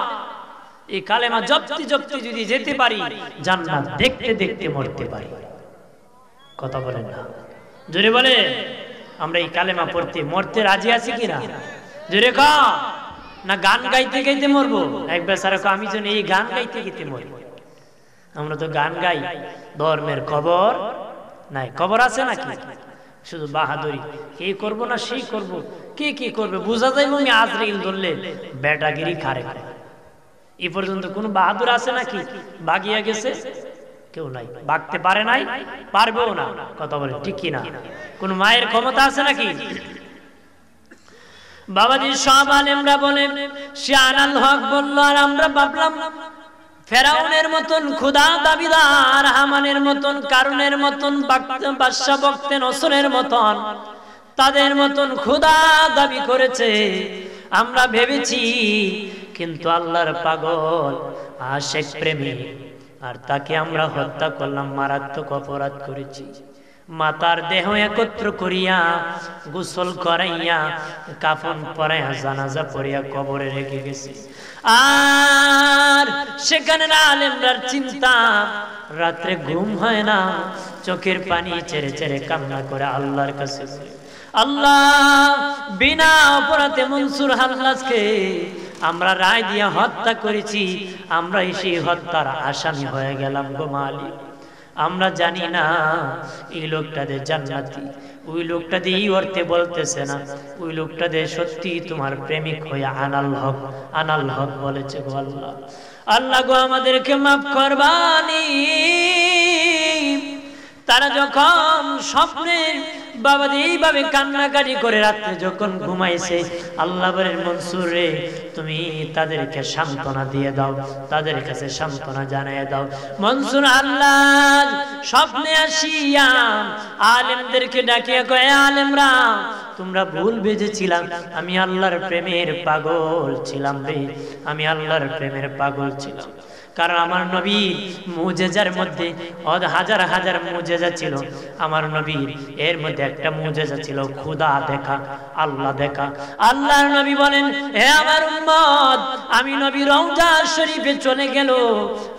এই কালেমা জপতে জপতে যদি যেতে পারি, জান্নাত দেখতে দেখতে মরতে পারি। কথা বলেন না, জোরে বলে। আমরা এই কালেমা পড়তে মরতে রাজি আছি কিনা? জোরে কা না গান গাইতে গাইতে মরবো? এক বেচারা আমি যেন এই গান গাইতে গাইতে মরবো। আমরা তো গান গাই, ধর্মের খবর নাই। খবর আছে নাকি? শুধু বাহাদুরি, এই করবো না সেই করবো, কে কি করবে বোঝা যাইব। আমি আজরাইল ধরলে বেটাগিরি খারে খারে। এই পর্যন্ত কোন বাহাদুর আছে নাকি? বাগিয়া গেছে কেউ নাই, বাগতে পারে নাই, পারবেও না। কথা বলে ঠিক কিনা? কোন মায়ের ক্ষমতা আছে নাকি? বাবাজি সব আলেমরা বলে সে আনাল হক বললো, আর আমরা ভাবলাম ফেরাউনের মতন খোদা দাবিদার, হামানের মতন, কারুনের মতন, বাদশা বক্তে নসরের মতন, তাদের মতন খোদা দাবি করেছে আমরা ভেবেছি। কিন্তু আল্লাহর পাগল আশিক প্রেমী, আর তাকে আমরা হত্যা করলাম, মারাত্মক অপরাধ করেছি। মাতার দেহ একত্র করিয়া, গোসল করাইয়া, কাফন পরাইয়া, জানাজা পড়িয়া কবরে রেখে গেছে। আর সেখানে আলেমরার চিন্তা, রাত্রে ঘুম হয় না, চোখের পানি ছেড়ে ছেড়ে কান্না করে আল্লাহর কাছে, আল্লাহ বিনা অপরাধে মনসুর হাল্লাজকে আমরা রায় দিয়া হত্যা করেছি, আমরা সেই হত্যার আসামি হয়ে গেলাম গো মালিক। আমরা জানি না এই লোকটাদের জান্নাতি, ওই লোকটাদের এই অর্থে বলতেছে না, ওই লোকটাদের সত্যি তোমার প্রেমিক হয়ে আনাল হক বলেছে গো আল্লাহ। আল্লাহ গো আমাদেরকে মাফ করবানি, তারা যখন স্বপ্নে বাবাজি এইভাবে কান্নাকাটি করে রাত্রে যখন ঘুমাইছে, আল্লাহ বলেন মনসুর রে তুমি তাদেরকে সান্ত্বনা দিয়ে দাও, তাদের কাছে সান্ত্বনা জানিয়ে দাও। মনসুর আল্লাহ স্বপ্নে আসিয়া আলেমদেরকে ডাকিয়া কয়, আলেমরা তোমরা ভুল বুঝেছিলাম, আমি আল্লাহর প্রেমের পাগল ছিলাম রে, আমি আল্লাহর প্রেমের পাগল ছিলাম। কারণ আমার নবী মুজেজার মধ্যে হাজার হাজার মুজেজা ছিল, আমার নবীর এর মধ্যে একটা মুজেজা ছিল খোদা দেখা, আল্লাহ দেখা। আল্লাহর নবী বলেন, হে আমার উম্মত, আমি নবী রওজা শরীফে চলে গেল,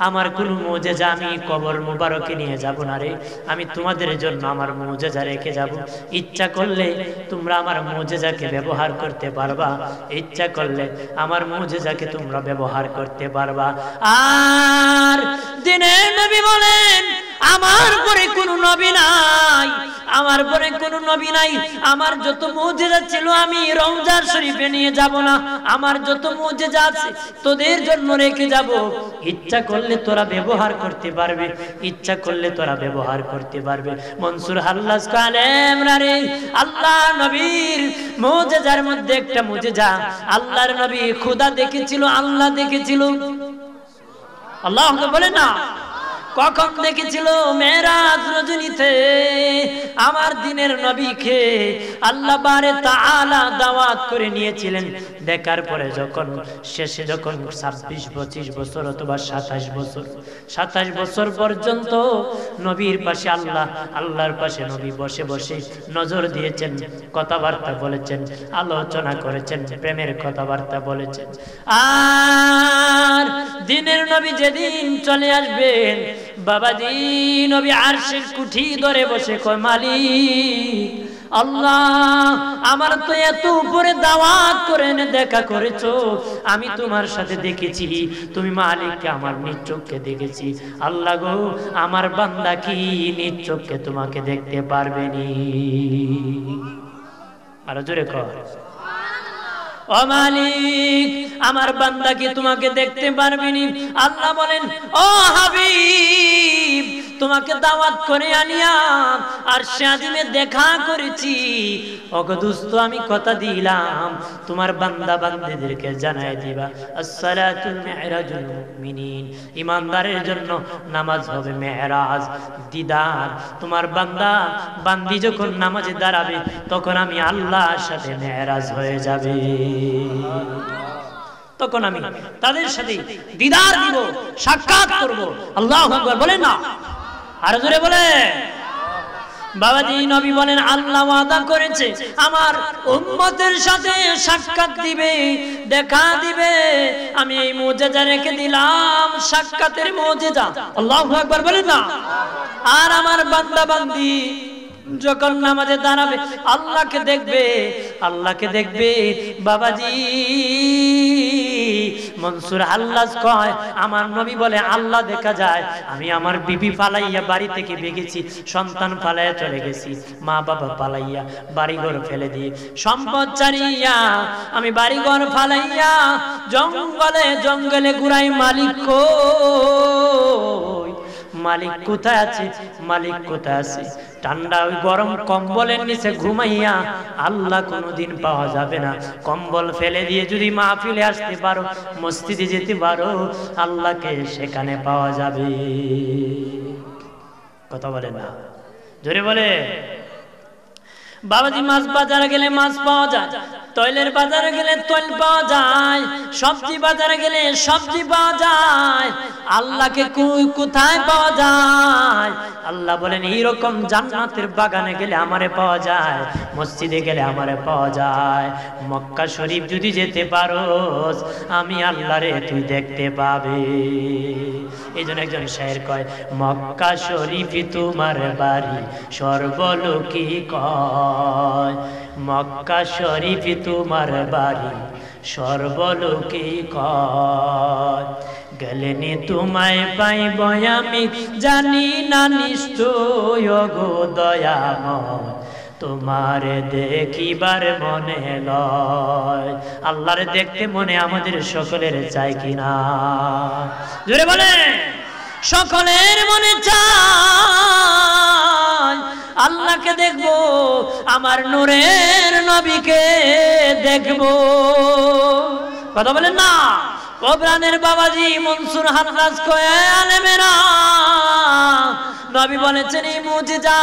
আমার কোন মুজেজা আমি কবর মুবারকে নিয়ে যাব না রে, আমি তোমাদের জন্য আমার মুজেজা রেখে যাব। ইচ্ছা করলে তোমরা আমার মুজেজাকে ব্যবহার করতে পারবা, ইচ্ছা করলে আমার মুজেজাকে তোমরা ব্যবহার করতে পারবা। আর দিনের নবী বলেন, আমার পরে কোনো নবী নাই, আমার পরে কোনো নবী নাই, আমার যত মুজিজা ছিল আমি রওজা শরীফে নিয়ে যাব না, আমার যত মুজিজা আছে তোদের জন্য রেখে যাব। ইচ্ছা করলে তোরা ব্যবহার করতে পারবে, ইচ্ছা করলে তোরা ব্যবহার করতে পারবে। মনসুর হাল্লাজ কালেমরা রে, আল্লাহ নবীর মুজিজার মধ্যে একটা মুজিজা, আল্লাহর নবী খোদা দেখেছিল, আল্লাহ দেখেছিল। আল্লাহ বলে না, কখন দেখেছিল? মেরাজ রজনীতে আমার দিনের নবীকে আল্লাহ বারে তাআলা দাওয়াত করে নিয়েছিলেন। দেখার পরে যখন শেষে যখন 26-25 বছর অথবা 27 বছর পর্যন্ত নবীর পাশে আল্লাহ, আল্লাহর পাশে নবী বসে বসে নজর দিয়েছেন, কথাবার্তা বলেছেন, আলোচনা করেছেন, প্রেমের কথাবার্তা বলেছেন। আর দিনের নবী যেদিন চলে আসবেন, বাবাজি নবী আরশের কুঠি ধরে বসে কয়, মালিক আল্লাহ, আমার তো এত উপরে দাওয়াত করে এনে দেখা করেছো, আমি তোমার সাথে দেখেছি, তুমি মালিককে আমার নিজ চোখে দেখেছি। আল্লাহ গো, আমার বান্দা কি নিজ চোখে তোমাকে দেখতে পারবে নি? আরো জোরে কর, ও মালিক, আমার বান্দা কি তোমাকে দেখতে পারবেনি? আল্লাহ বলেন, ও হাবিব, তোমাকে দাওয়াত করে আনিয়া আর শাদিমে দেখা করেছি। ওগো দোস্ত, আমি কথা দিলাম তোমার বান্দা বান্দীদেরকে জানাই দিবা, আসসালাতুল মিরাজুল মুমিনিন, ঈমানদারের জন্য নামাজ হবে মেরাজ, দিদার। তোমার বান্দা বান্দি যখন নামাজে দাঁড়াবে, তখন আমি আল্লাহর সাথে মেরাজ হয়ে যাবে, তখন আমি তাদের সাথে দিদার দিব, সাক্ষাৎ করব। আল্লাহু আকবার বলেন না, আর জোরে বলে। বাবাজি নবী বলেন, আল্লাহ ওয়াদা করেছে আমার উম্মতের সাথে সাক্ষাৎ দিবে, দেখা দিবে। আমি এই মুজিজা রেখে দিলাম, সাক্ষাতের মুজিজা। আল্লাহু আকবার বলেন না। আর আমার বান্দা বান্দি যখন নামাজে দাঁড়াবে, আল্লাহকে দেখবে, আল্লাহকে দেখবে। বাবাজি মনসুর আল্লাহ কয়, আমার নবী বলে আল্লাহ দেখা যায়। আমি আমার বিবি পালাইয়া বাড়ি থেকে বেগেছি, সন্তান পালাইয়া চলে গেছি, মা বাবা পালাইয়া বাড়িঘর ফেলে দিয়ে, সম্পদ চারিয়া আমি বাড়িঘর ফালাইয়া জঙ্গলে জঙ্গলে ঘুরাই, মালিক কই? মালিক কোথায় আছে? মালিক কোথায় আছে? ঠান্ডা ওই গরম কম্বলের নিচে ঘুমাইয়া আল্লাহ কোনোদিন পাওয়া যাবে না। কম্বল ফেলে দিয়ে যদি মাহফিলে আসতে পারো, মসজিদে যেতে পারো, আল্লাহকে সেখানে পাওয়া যাবে। কথা বলে না, জোরে বলে। বাবাজি মাছ বাজারে গেলে মাছ পাওয়া যায়, তৈলের বাজারে গেলে তৈল পাওয়া যায়, সবজি বাজারে গেলে সবজি পাওয়া যায়। আল্লাহকে কোথায় পাওয়া যায়? আল্লাহ বলেন, এইরকম জান্নাতের বাগানে গেলে আমারে পাওয়া যায়, মসজিদে গেলে আমারে পাওয়া যায়। মক্কা শরীফ যদি যেতে পারোস, আমি আল্লাহরে তুই দেখতে পাবে। এই জন্য একজন শায়ের কয়, মক্কা শরীফই তোমার বাড়ি সর্বলোকী কয়, মক্কা শরীফই তোমার বাড়ি সর্বলোকী কয়। গেলেনি তোমায় পাইব আমি জানি না নিশ্চয় গো দয়াময়, তোমারে দেখিবার মনে লয়। আল্লাহরে দেখতে মনে আমাদের সকলের চাই কিনা? জোরে বলে। সকলের মনে চায় আল্লাহকে দেখব, আমার নূরের নবীকে দেখব। কথা বলেন না? কোবরানের বাবাজি মনসুর হাল্লাজ কয়ে আলেমেরা, নবী বলেছেন এই মুজিজা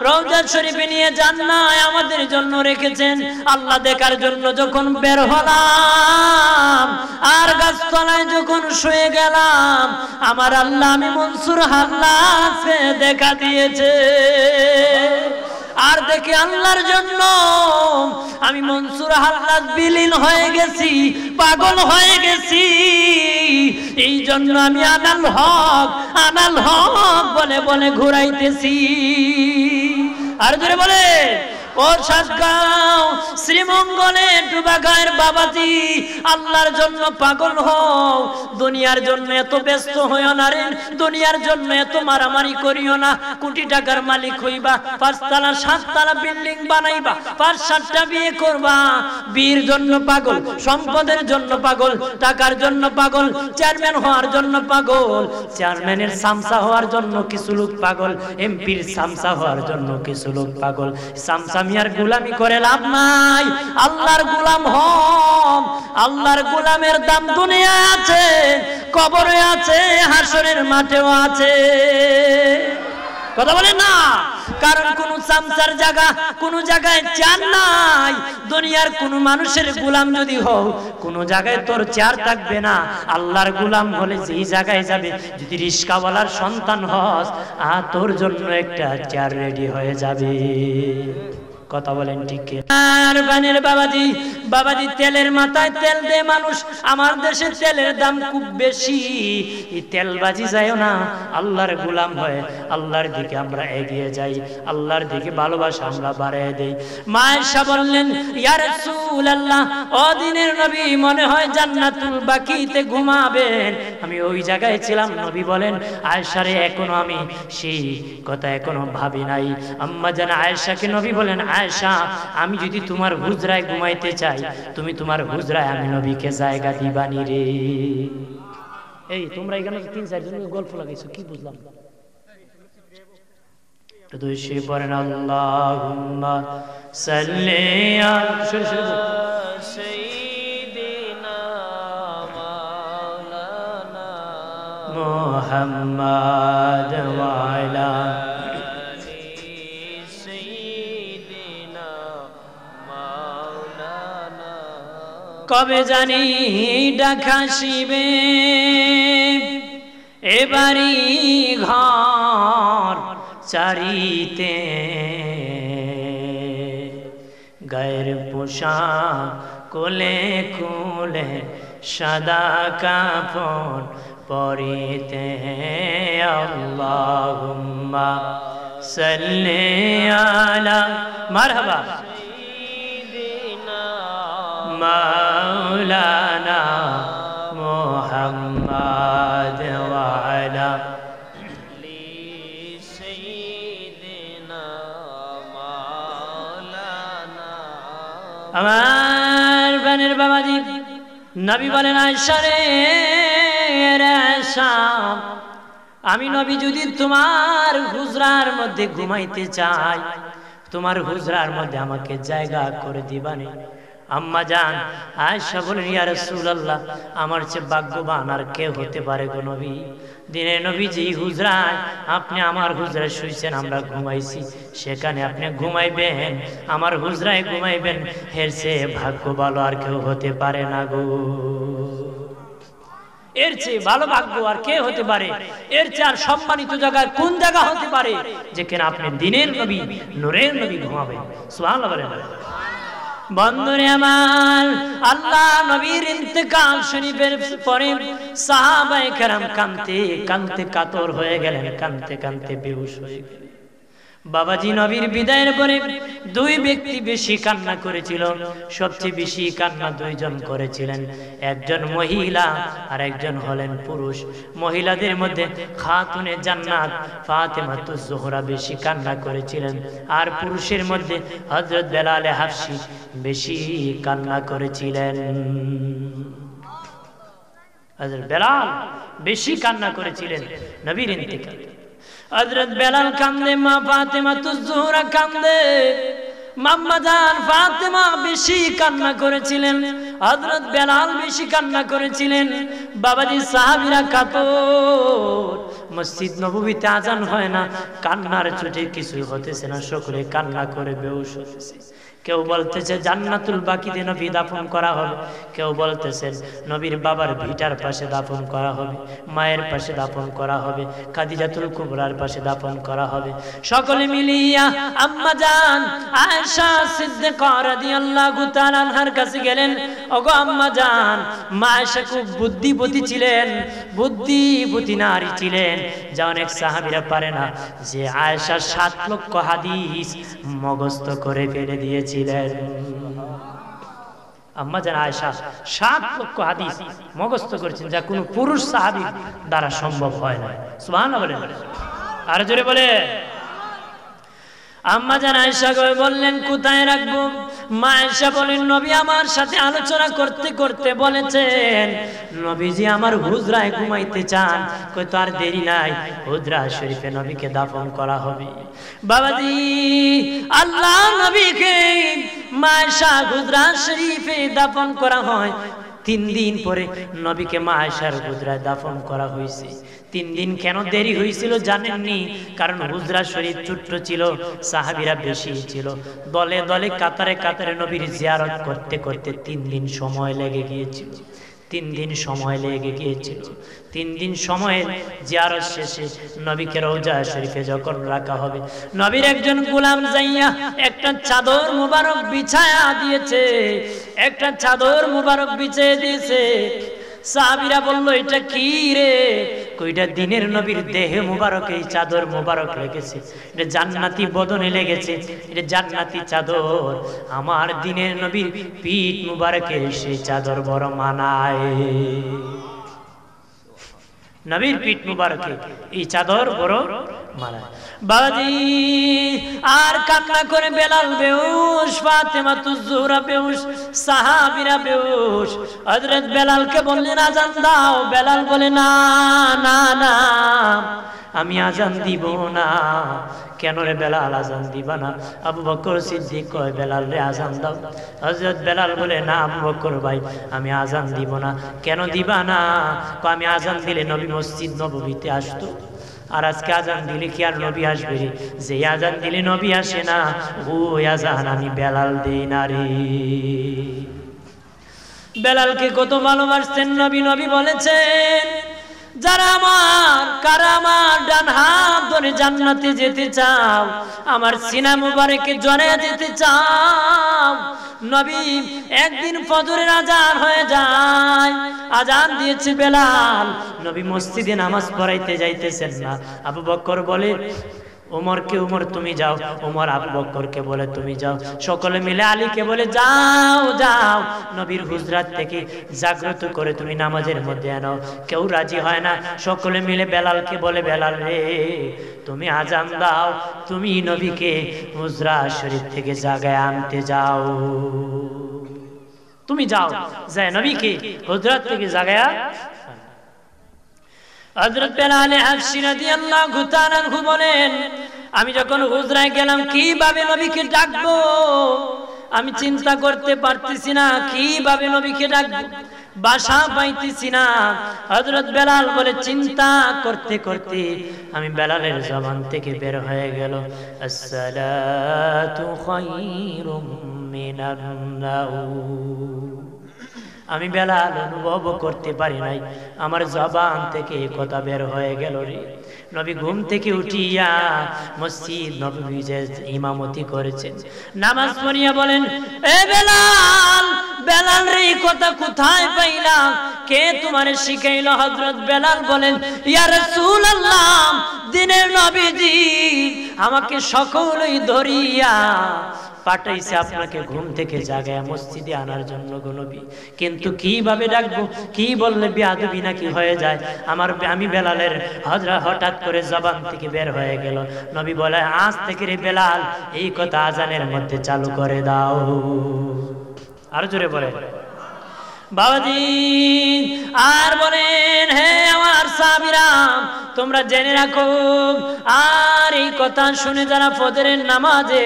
রওজা শরীফে নিয়ে যান না, আমাদের জন্য রেখেছেন। আল্লাহ দেখার জন্য যখন বের হলাম আর গাছতলায় যখন শুয়ে গেলাম, আমার আল্লাহ আমি মনসুর হাল্লাজকে দেখা দিয়েছে। আর দেখে আল্লাহর জন্য আমি মনসুর হাল্লাজ বিলীন হয়ে গেছি, পাগল হয়ে গেছি। এই জন্য আমি আনাল হক বলে বলে ঘুরাইতেছি। আর ধরে বলে ও সাতগাঁও শ্রীমঙ্গলে ডুবাগাঁয়ের বাবাজি, আল্লাহর জন্য পাগল হও, দুনিয়ার জন্য এত ব্যস্ত হইও না রে, দুনিয়ার জন্য এত মারামারি করিও না। কোটি টাকার মালিক হইবা, 5 তলা 7 তলা বিল্ডিং বানাইবা, 5-7টা বিয়ে করবা, বিয়ের জন্য পাগল, সম্পদের জন্য পাগল, টাকার জন্য পাগল, চেয়ারম্যান হওয়ার জন্য পাগল, চেয়ারম্যানের সামসা হওয়ার জন্য কিছু লোক পাগল, এমপির সামসা হওয়ার জন্য কিছু লোক পাগল। সামসা মিয়ার গোলামি করে লাভ নাই, আল্লাহর গোলাম হন। আল্লাহর গোলামের দাম দুনিয়ায় আছে, কবরে আছে, হাসরের মাঠেও আছে। কথা বলেন না? কারণ কোন সামসার জায়গা কোন জায়গায় চান নাই। দুনিয়ার কোন মানুষের গোলাম যদি হও, কোন জায়গায় তোর চেয়ার থাকবে না। আল্লাহর গোলাম হলে যেই জায়গায় যাবে, যদি রিস্কাওয়ালার সন্তান হস, তোর জন্য একটা চেয়ার রেডি হয়ে যাবে। কথা বলেন ঠিক? আর বানের বাবাজি, বাবাজি তেলের মাথায় তেল দে মানুষ। আমার দেশে তেলের দাম খুব বেশি, এই তেলবাজি যায়ও না, আল্লাহর গোলাম হয়ে আল্লাহর দিকে আমরা এগিয়ে যাই, আল্লাহর দিকে ভালোবাসা আমরা বাড়িয়ে দেই। মা আয়েশা বললেন, ইয়া রাসূলুল্লাহ, ও দিনের নবী, মনে হয় জান্নাতুল বাকিতে ঘুমাবেন। আমি ওই জায়গায় ছিলাম। নবী বলেন, আয়েশা রে, এখনো আমি সেই কথা এখনো ভাবি নাই। আম্মা জান আয়েশাকে নবী বলেন, আয়েশা, আমি যদি তোমার হুজরায় ঘুমাইতে চাই, তুমি তোমার হুজরায় আমি নবীকে জায়গা দিবানি রে। এই তোমরা এখানে 3-4 জন গল্প লাগাইছো, কি বুঝলাম? দুইশে পড়েন আল্লাহুম্মা সাল্লি আলা সাইয়্যিদিনা মাওলানা মুহাম্মাদ ওয়া আলা কবে জানি ডাকাশিবে এবারি ঘর চারিতে, গায়ের পোশাক কোলে কোলে সাদা কাপড় পরিতে। আল্লাহুম্মা সাল্লি আলা মারহাবা মাওলানা মুহাম্মাদ ওয়া আলা সাইয়্যিদিনা মাওলানা। আমার বানের বাবাজি, নবী বলেন, আয়েশা রে, আয়েশা, আমি নবী যদি তোমার হুজরার মধ্যে ঘুমাইতে চাই, তোমার হুজরার মধ্যে আমাকে জায়গা করে দিবানি। আম্মা জান আয়েশা বলেন, ইয়া রাসূলুল্লাহ, আমার চেয়ে ভাগ্যবান আর কে হতে পারে গো নবী? দিনে নবী যে হুজরায় আপনি আমার হুজরায় শুইছেন, আমরা ঘুমাইছি, সেখানে আপনি ঘুমাইবেন, আমার হুজরায় ঘুমাইবেন, এর চেয়ে ভাগ্য ভালো আর কেউ হতে পারে না গো। এর চেয়ে ভালো ভাগ্য আর কে হতে পারে? এর চেয়ে আর সম্মানিত জায়গায় কোন জায়গা হতে পারে যেখানে আপনি দিনের নবী, নূরের নবী ঘুমাবেন? সুবহানাল্লাহ বলেন। বন্ধুরে আমার, আল্লাহ নবীর ইন্তেকাল শরীফের পরে সাহাবায়ে কেরাম কাঁদতে কাঁদতে কাতর হয়ে গেলেন, কাঁদতে কাঁদতে বেহুশ হয়ে গেলেন। বাবাজি নবীর বিদায়ের পরে 2 ব্যক্তি বেশি কান্না করেছিল। সবচেয়ে বেশি কান্না 2 জন করেছিলেন, একজন মহিলা আর একজন হলেন পুরুষ। মহিলাদের মধ্যে খাতুনে জান্নাত ফাতেমাতুজ জোহরা বেশি কান্না করেছিলেন, আর পুরুষের মধ্যে হযরত বেলাল হাবশী বেশি কান্না করেছিলেন। হযরত বেলাল বেশি কান্না করেছিলেন নবীর ইন্তেকাল। হযরত বেলাল কান্দে, মা ফাতেমা তুজ-জোহরা কান্দে, মাম্মা জান ফাতেমা বেশি কান্না করেছিলেন, হযরত বেলাল বেশি কান্না করেছিলেন। বাবাজি সাহাবীরা কাতর, মসজিদ নববীতে আজান হয় না, কান্নার চোটে কিছু হতেছে না, সকলে কান্না করে বেহুশ হতেছে। কেউ বলতেছে জান্নাতুল বাকিতে নবী দাফন করা হবে, কেউ বলতেছেন নবীর বাবার ভিটার পাশে দাফন করা হবে, মায়ের পাশে দাফন করা হবে, খাদিজাতুল কুবরার পাশে দাফন করা হবে। সকলে মিলিয়া আম্মা জান আয়েশা সিদ্দিকা রাদিয়াল্লাহু তাআলা আনহার কাছে গেলেন। ওগো আম্মা জান, মা আয়েশা খুব বুদ্ধিবতী ছিলেন, বুদ্ধিবতী নারী ছিলেন, যা অনেক সাহাবীরা পারে না, যে আয়েশা 7 লক্ষ হাদিস মুখস্থ করে ফেলে দিয়েছে। আম্মা জান আয়েশা 7 লক্ষ হাদিস মুখস্থ করেছেন, যা কোনো পুরুষ সাহাবীর দ্বারা সম্ভব হয় না। সুবহানাল্লাহ বলেন, আর জোরে বলে। আম্মা জান আয়েশা বললেন কোথায় রাখবো? মা আয়েশা বলেন নবী আমার সাথে আলোচনা করতে করতে বলেছেন নবীজি আমার হুজরায় ঘুমাইতে চান। কই তো আর দেরি নাই, হুজরা শরীফে নবীকে দাফন করা হবে। বাবাজি আল্লাহ নবীকে মা আয়েশা হুজরা শরীফে দাফন করা হয়। 3 দিন পরে নবীকে মা আয়েশার হুজরায় দাফন করা হয়েছে। 3 দিন কেন দেরি হয়েছিল জানেননি? কারণ হুজরা শরীফ ছোট্ট ছিল, সাহাবীরা বেশি ছিল, দলে দলে কাতারে কাতারে নবীর জিয়ারত করতে করতে 3 দিন সময় লেগে গিয়েছিল। 3 দিন সময় লেগে গিয়েছিল। 3 দিন সময়ের জিয়ারত শেষে নবীকে রওজা শরীফে যখন রাখা হবে, নবীর একজন গোলাম যাইয়া একটা চাদর মুবারক বিছায়া দিয়েছে, একটা চাদর মুবারক বিছিয়ে দিয়েছে। সাহাবীরা বলল এটা কি রে? কইটা দিনের নবীর দেহে মুবারক এই চাদর মুবারক লেগেছে, এটা জান্নাতি বদনে লেগেছে, এটা জান্নাতি চাদর। আমার দিনের নবীর পিঠ মুবারকে সেই চাদর বড় মানায়, নবীর পিঠ মুবারকে এই চাদর বড় মানায়। বাবাজি আর কান্না করে বেলাল বেহুশ, ফাতেমা তুজ-জোহরা বেহুশ, সাহাবীরা বেহুশ। হযরত বেলালকে বললেন আজান দাও। বেলাল বলে না না না, আমি আজান দিব না। কেন রে বেলাল আজান দিবা না? আবু বকর সিদ্দিক কয় বেলাল রে আজান দাও। হযরত বেলাল বলে না আবু বকর ভাই, আমি আজান দিব না। কেন দিবা না? কয় আমি আজান দিলে নবী মসজিদ নববীতে আসতো, আর আজকে আজান দিলে কি আর নবী আসবে? যে আজান দিলে নবী আসে না, ওই আজান আমি বেলাল দেই না রে। বেলালকে কত ভালোবাসতেন নবী। নবী বলেছেন যারা আমার কারা আমার ডান হাত ধরে জান্নাতে যেতে চাও, আমার সিনা মুবারকে জড়ায়া যেতে চাও। নবী একদিন ফজরের আজান হয়ে যায়, আজান দিয়েছে বেলাল, নবী মসজিদে নামাজ পড়াইতে যাইতেছেন না। আবু বকর বলে ওমরকে, ওমর তুমি যাও। ওমর আবু বকরকে বলে তুমি যাও। সকলে মিলে আলীকে বলে যাও যাও, নবীর হুজরাত থেকে জাগ্রত করে তুমি নামাজের মধ্যে আনো। কেউ রাজি হয় না। সকলে মিলে বেলালকে বলে বেলাল রে তুমি আজান দাও, তুমি নবীকে হুজরা শরীফ থেকে জাগায় আনতে যাও। তুমি যাও, যায় নবীকে হুজরাত থেকে জাগায়া। হযরত বেলাল হাবশী রাদিয়াল্লাহু তাআলা আনহু বলেন আমি যখন হুজরায় গেলাম কিভাবে নবীকে ডাকবো আমি চিন্তা করতে পারতেছি না, কিভাবে নবীকে ডাকবো, ভাষা পাইতেছি না। হযরত বেলাল বলে চিন্তা করতে করতে আমি বেলালের জবান থেকে বের হয়ে গেল আসসালাতু খায়রুম মিনান নাওম। আমি বেলাল অনুভব করতে পারি নাই, আমার জবান থেকে কথা বের হয়ে গেল রে। নবী ঘুম থেকে উঠিয়া মসজিদ নববীতে ইমামতি করেছেন, নামাজ পড়িয়া বলেন এ বেলাল, বেলাল রে কথা কোথায় পাইলা, কে তোমারে শিখাইলো? হযরত বেলাল বলেন ইয়া রাসূলুল্লাহ, দিনের নবীজি আমাকে সকলেই ধরিয়া পাঠাইছে আপনাকে ঘুম থেকে জাগায় মসজিদে আনার জন্য গো নবী। কিন্তু কিভাবে ডাকবো, কি বললে বেয়াদবি নাকি হয়ে যায়। আমি বেলালের হঠাৎ করে জবান থেকে বের হয়ে গেল। নবী বলে আজ থেকে রে বেলাল এই কথা আজানের মধ্যে চালু করে দাও। আর জোরে বলে বাবাজি আর বলেন, হে আমার সাহাবীরা, তোমরা জেনে রাখো, আর এই কথা শুনে যারা ফজরের নামাজে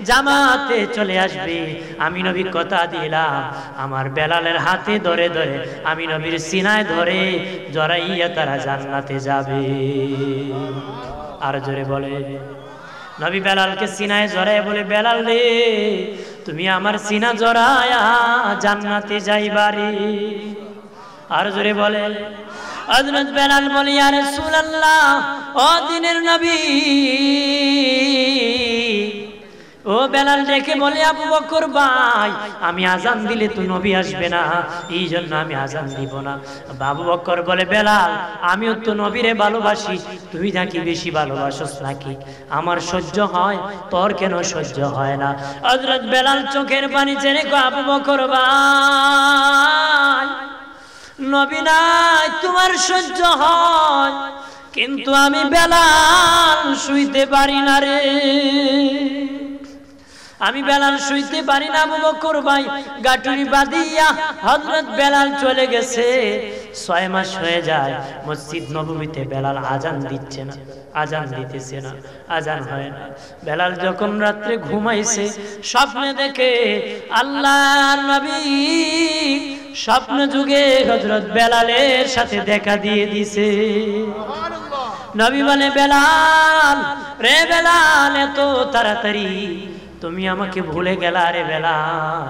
জামাতে চলে আসবে, আমি নবী কথা দিলাম, আমার বেলালের হাতে ধরে ধরে আমি নবীর সিনায় ধরে জড়াইয়া তারা জান্নাতে যাবে। আর জোরে বলে, নবী বেলালকে সিনায় জড়ায় বলে, বেলাল রে, তুমি আমার সিনা জড়ায়া জান্নাতে যাইবারে। আর জোরে বলে, হযরত বেলাল বলে, ইয়া রাসূলুল্লাহ, ও দিনের নবী। ও বেলাল ডেকে বলে, আবু বকর ভাই, আমি আজান দিলে তো নবী আসবে না, এই জন্য আমি আজান দিব না। আবু বকর বলে, বেলাল, আমিও তো নবীরে ভালোবাসি, তুই নাকি বেশি ভালোবাসস নাকি? আমার সহ্য হয়, তোর কেন সহ্য হয় না? হযরত বেলাল চোখের পানি ছেড়ে কয়, আবু বকর ভাই, নবী নাই তোমার সহ্য হয়, কিন্তু আমি বেলাল শুইতে পারি না রে, আমি বেলাল শুইতে পারি না। আবু বকর ভাই গাটুরি বাঁধিয়া হযরত বেলাল চলে গেছে। 6 মাস হয়ে যায়, মসজিদ নববীতে বেলাল আজান দিচ্ছে না, আজান দিতেছে না, আজান হয় না। বেলাল যখন রাত্রে ঘুমাইছে, স্বপ্নে দেখে আল্লাহর নবী স্বপ্ন যুগে হযরত বেলালের সাথে দেখা দিয়ে দিছে। নবী বলে, বেলাল রে, বেলাল, এত তাড়াতাড়ি তুমি আমাকে ভুলে গেলা রে বেলাল,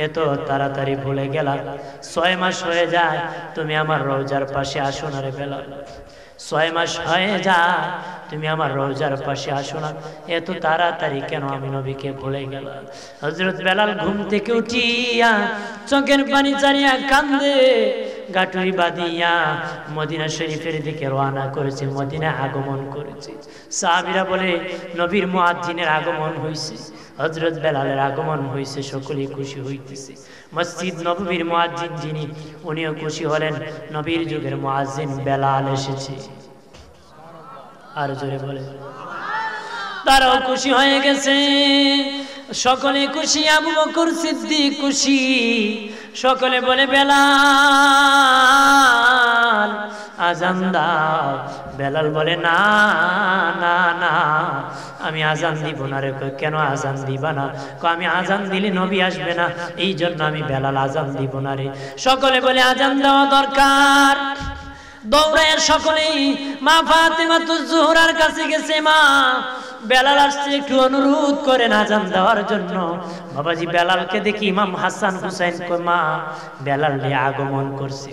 এত তাড়াতাড়ি ভুলে গেলা? 6 মাস হয়ে যায়, তুমি আমার রওজার পাশে আসো না রে বেলাল, 6 মাস হয়ে যায়, তুমি আমার রওজার পাশে আসো না, এত তাড়াতাড়ি কেন আমি নবীকে ভুলে গেলাম? হযরত বেলাল ঘুম থেকে উঠিয়া চোখের পানি ছাড়িয়া কান্দে, গাটুরি বাঁধিয়া মদিনা শরীফের দিকে রওনা করেছে, মদিনা আগমন করেছে। সাহাবীরা বলে, নবীর মুয়াজ্জিনের আগমন হইছে, হযরত বেলালের আগমন হইছে, সকলেই খুশি হইতেছে। মসজিদ নববীর মুয়াজ্জিন যিনি, উনিও খুশি হলেন, নবীর যুগের মুয়াজ্জিন বেলাল এসেছে। আর জোরে বলে, তারাও খুশি হয়ে গেছে, সকলে খুশি, আবু বকর সিদ্দিক খুশি, সকলে বলে, বেলাল আজান দাও। বেলাল বলে, না না না, আমি আজান দিব না রে। কেন আজান দিবা না? আমি আজান দিলে নবী আসবে না, এই জন্য আমি বেলাল আজান দিব না রে। সকলে বলে, আজান দেওয়া দরকার। দৌড়ায় সকলেই মা ফাতেমাতুজ জোহরার কাছে গেছে, মা বেলাল আসছে, একটু অনুরোধ করেন আজান দেওয়ার জন্য। বাবাজি বেলালকে দেখি ইমাম হাসান হুসাইন কয়, মা বেলাল নিয়ে আগমন করছে।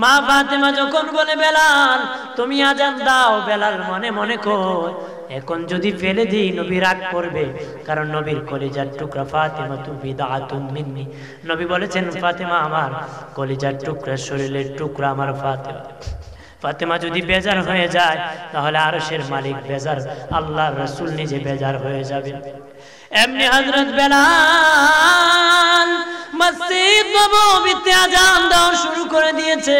মা ফাতেমা যখন বলে, বেলাল তুমি আজান দাও, বেলাল মনে মনে কয়, এখন যদি ফেলে দিই নবী রাগ করবে, কারণ নবীর কলিজার টুকরা ফাতেমা তু বিদআতুম মিন্নি। নবী বলেছেন, ফাতেমা আমার কলিজার টুকরা, শরীরের টুকরা আমার ফাতেমা। ফাতেমা যদি বেজার হয়ে যায়, তাহলে আরশের মালিক বেজার, আল্লাহর রাসূল নিজে বেজার হয়ে যাবে। এমনি হযরত বেলাল মসজিদ নববীতে আজান দেওয়া শুরু করে দিয়েছে।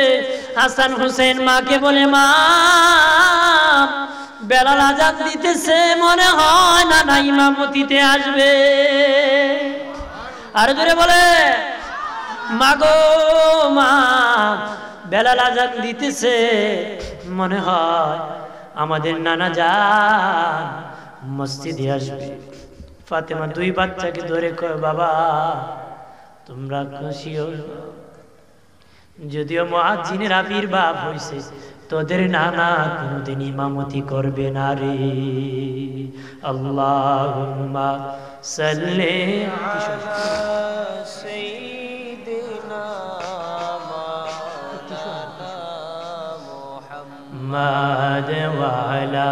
হাসান হুসেন মাকে বলে, মা বেলাল আজান দিতেছে, মনে হয় না না ইমামতিতে আসবে। আর জোরে বলে, মা গো মা, বেলাল আজান দিতেছে, মনে হয় আমাদের নানা যান মসজিদে আসবে। ফাতেমা 2 বাচ্চাকে ধরে কয়, বাবা তোমরা খুশি হও, যদিও মুয়াজ্জিনের আবির্ভাব হইছে, তোদের নানা কোনদিন ইমামতি করবে না রে। আল্লাহুম্মা সাল্লি আলা সাইয়্যিদিনা মাওলানা মুহাম্মাদ ওয়া আলা